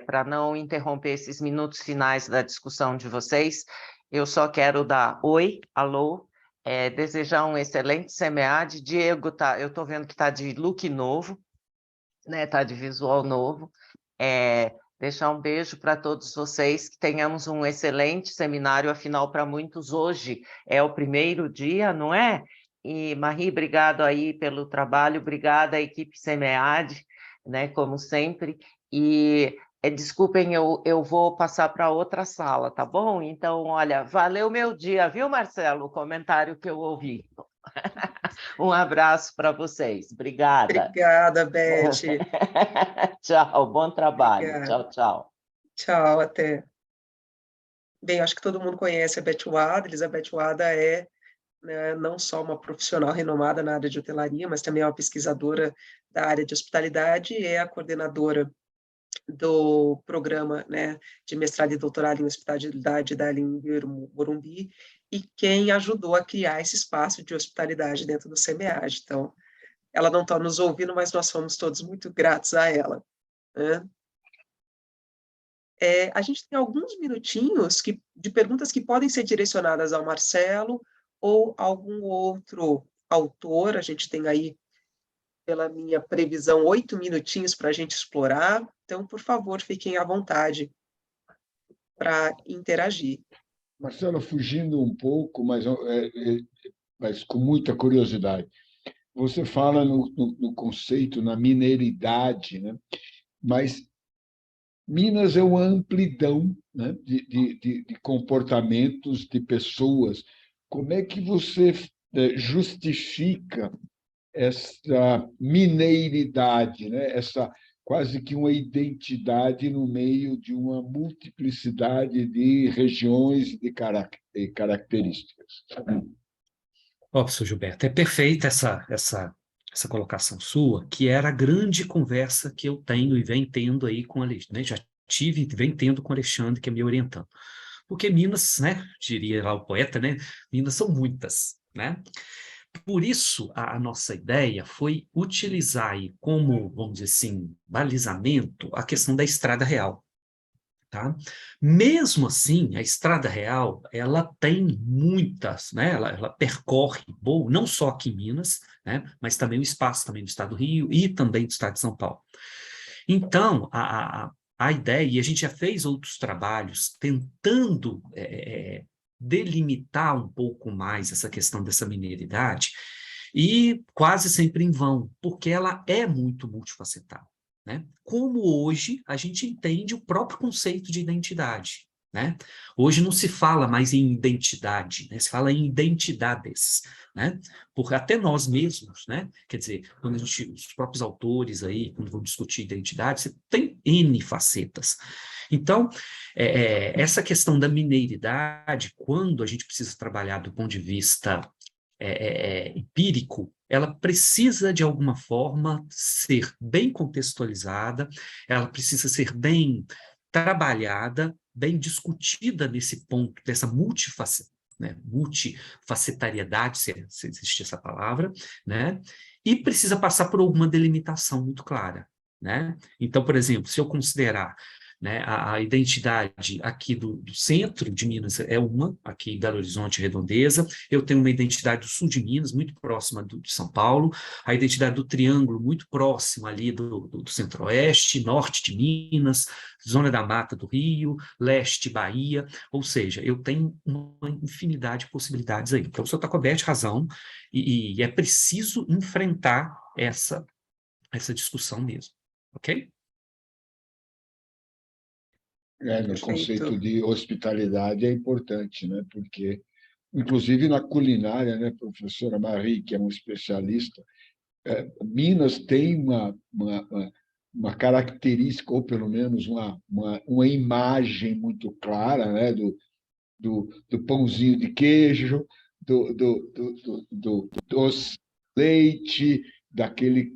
para não interromper esses minutos finais da discussão de vocês, eu só quero dar oi, alô, desejar um excelente SEMEAD. Diego, eu estou vendo que está de look novo, né? Está de visual novo. Deixar um beijo para todos vocês, que tenhamos um excelente seminário, afinal, para muitos hoje é o primeiro dia, não é? E, Marie, obrigado aí pelo trabalho, obrigada à equipe SEMEAD, né, como sempre, e desculpem, eu vou passar para outra sala, tá bom? Então, olha, valeu meu dia, viu, Marcelo, o comentário que eu ouvi. Um abraço para vocês, obrigada. Obrigada, Beth. Tchau, bom trabalho. Obrigada. Tchau, tchau. Tchau, até. Bem, acho que todo mundo conhece a Beth Wada. Elizabeth Wada é, né, não só uma profissional renomada na área de hotelaria, mas também é uma pesquisadora da área de hospitalidade e é a coordenadora do programa, né, de mestrado e doutorado em hospitalidade da Morumbi, e quem ajudou a criar esse espaço de hospitalidade dentro do SEMEAD. Então, ela não está nos ouvindo, mas nós somos todos muito gratos a ela, né? A gente tem alguns minutinhos de perguntas que podem ser direcionadas ao Marcelo ou algum outro autor. A gente tem aí, pela minha previsão, 8 minutinhos para a gente explorar. Então, por favor, fiquem à vontade para interagir. Marcelo, fugindo um pouco, mas com muita curiosidade. Você fala no conceito, na mineiridade, né? Mas Minas é uma amplidão, né, de comportamentos, de pessoas. Como é que você justifica essa mineiridade, né? Essa quase que uma identidade no meio de uma multiplicidade de regiões e de características? Professor Gilberto, é perfeita essa colocação sua, que era a grande conversa que eu tenho e venho tendo aí com a Alexandre, né? Já tive e venho tendo com o Alexandre, que é me orientando. Porque Minas, né, diria lá o poeta, né, Minas são muitas, né? Por isso, a nossa ideia foi utilizar aí como, vamos dizer assim, balizamento a questão da estrada real. Tá? Mesmo assim, a estrada real, ela tem muitas, né? Ela percorre, não só aqui em Minas, né? Mas também o espaço também do estado do Rio e também do estado de São Paulo. Então, a ideia, e a gente já fez outros trabalhos tentando delimitar um pouco mais essa questão dessa mineiridade, e quase sempre em vão, porque ela é muito multifacetada. Né? Como hoje a gente entende o próprio conceito de identidade. Né? Hoje não se fala mais em identidade, né? Se fala em identidades, né? Porque até nós mesmos, né? Quer dizer, quando os próprios autores aí, quando vão discutir identidade, você tem N facetas. Então, essa questão da mineiridade, quando a gente precisa trabalhar do ponto de vista empírico, ela precisa, de alguma forma, ser bem contextualizada, ela precisa ser bem trabalhada, bem discutida nesse ponto, dessa multifacetariedade, se existe essa palavra, né? E precisa passar por alguma delimitação muito clara. Né? Então, por exemplo, se eu considerar né? A identidade aqui do centro de Minas é uma, aqui em Belo Horizonte, Redondeza. Eu tenho uma identidade do sul de Minas, muito próxima de São Paulo. A identidade do Triângulo, muito próxima ali do centro-oeste, norte de Minas, zona da Mata do Rio, leste Bahia. Ou seja, eu tenho uma infinidade de possibilidades aí. Então, o senhor está coberto de razão e é preciso enfrentar essa discussão mesmo. Ok? No conceito Perfeito. de hospitalidade é importante, né? Porque, inclusive na culinária, né, professora Marie, que é uma especialista, Minas tem uma característica, ou pelo menos uma imagem muito clara, né, do pãozinho de queijo, do doce de leite, daquele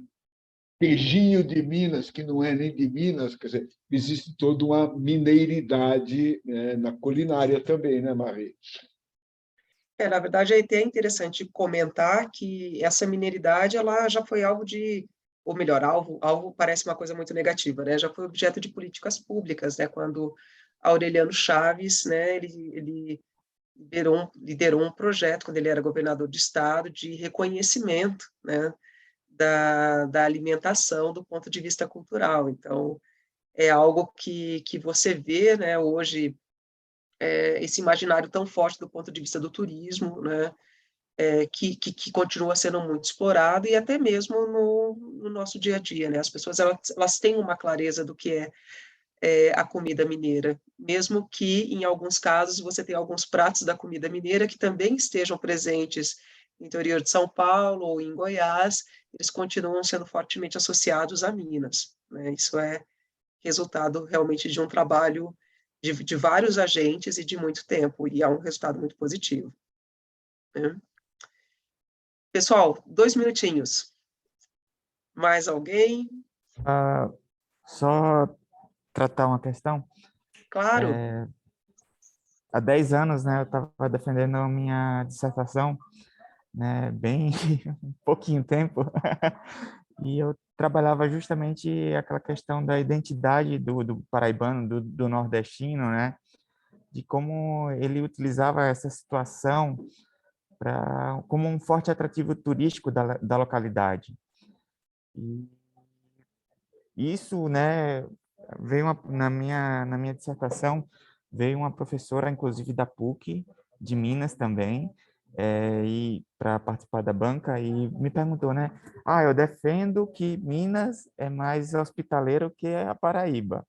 queijinho de Minas, que não é nem de Minas, quer dizer, existe toda uma mineiridade, né, na culinária também, né, Marie? Na verdade, é até interessante comentar que essa mineiridade, ela já foi alvo de, ou melhor, alvo parece uma coisa muito negativa, né? Já foi objeto de políticas públicas, né? Quando Aureliano Chaves, né, ele liderou um projeto, quando ele era governador de estado, de reconhecimento, né, da alimentação do ponto de vista cultural. Então, é algo que você vê, né, hoje, esse imaginário tão forte do ponto de vista do turismo, né, que continua sendo muito explorado, e até mesmo no nosso dia a dia, né, as pessoas elas têm uma clareza do que é a comida mineira, mesmo que, em alguns casos, você tenha alguns pratos da comida mineira que também estejam presentes no interior de São Paulo ou em Goiás, eles continuam sendo fortemente associados a Minas, né? Isso é resultado realmente de um trabalho de vários agentes e de muito tempo, e é um resultado muito positivo, né? Pessoal, 2 minutinhos. Mais alguém? Só tratar uma questão. Claro. Há 10 anos, né, eu estava defendendo a minha dissertação, né, bem pouquinho tempo, e eu trabalhava justamente aquela questão da identidade do paraibano, do nordestino, né, de como ele utilizava essa situação como um forte atrativo turístico da localidade. E isso, né, veio na minha dissertação, veio uma professora, inclusive da PUC, de Minas também, e para participar da banca, e me perguntou, né, eu defendo que Minas é mais hospitaleiro que a Paraíba,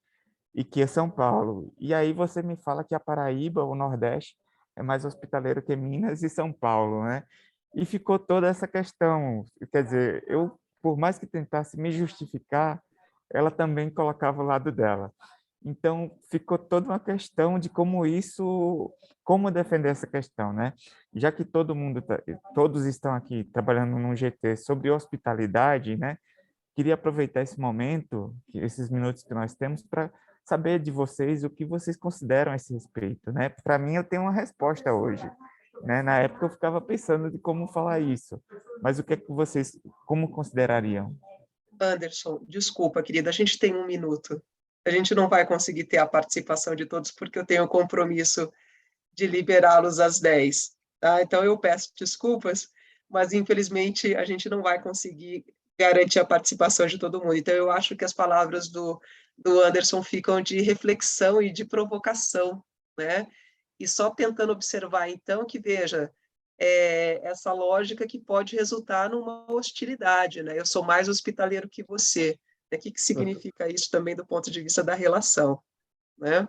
e que é São Paulo. E aí você me fala que a Paraíba, o Nordeste, é mais hospitaleiro que Minas e São Paulo, né? E ficou toda essa questão. Quer dizer, eu, por mais que tentasse me justificar, ela também colocava o lado dela. Então, ficou toda uma questão de como defender essa questão, né? Já que todos estão aqui trabalhando num GT sobre hospitalidade, né? Queria aproveitar esse momento, esses minutos que nós temos, para saber de vocês o que vocês consideram a esse respeito, né? Para mim, eu tenho uma resposta hoje, né? Na época, eu ficava pensando de como falar isso, mas o que é que vocês, como considerariam? Anderson, desculpa, querida, a gente tem 1 minuto. A gente não vai conseguir ter a participação de todos, porque eu tenho o compromisso de liberá-los às 10, tá? Então, eu peço desculpas, mas, infelizmente, a gente não vai conseguir garantir a participação de todo mundo. Então, eu acho que as palavras do Anderson ficam de reflexão e de provocação, né? E só tentando observar, então, que, veja, essa lógica que pode resultar numa hostilidade, né? Eu sou mais hospitaleiro que você. O que significa isso também do ponto de vista da relação, né?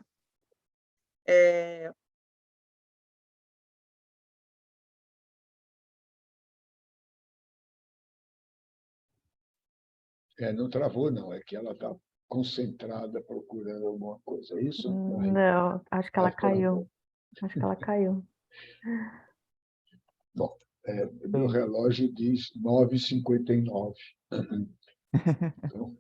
Não travou, não, é que ela está concentrada procurando alguma coisa, é isso? Não, acho que ela caiu. Acho que ela caiu. Bom, meu relógio diz 9h59. Então,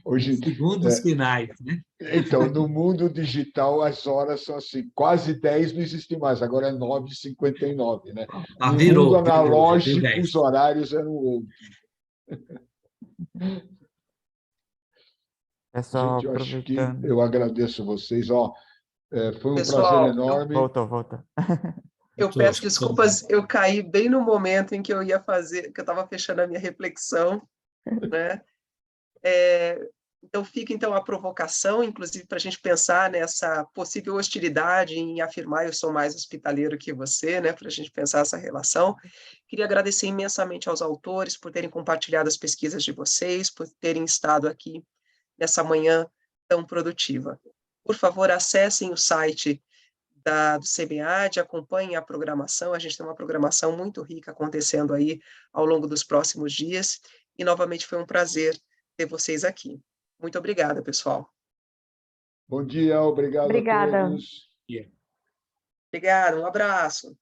hoje, Segundos finais, né? então, no mundo digital, as horas são assim, quase 10 não existe mais, agora é 9h59, né? No mundo analógico, os horários eram outros. Pessoal, Gente, eu acho que aproveitando. eu agradeço vocês. Ó, foi um prazer Pessoal, enorme. Voltou. eu peço desculpas, eu caí bem no momento em que eu ia fazer, que eu estava fechando a minha reflexão, né? Então fica então a provocação, inclusive para a gente pensar nessa possível hostilidade em afirmar eu sou mais hospitaleiro que você, né? Para a gente pensar essa relação. Queria agradecer imensamente aos autores por terem compartilhado as pesquisas de vocês, por terem estado aqui nessa manhã tão produtiva. Por favor, acessem o site do CBAD, acompanhem a programação, a gente tem uma programação muito rica acontecendo aí ao longo dos próximos dias, e novamente foi um prazer ter vocês aqui. Muito obrigada, pessoal. Bom dia, obrigado Obrigada. a todos. Obrigada, um abraço.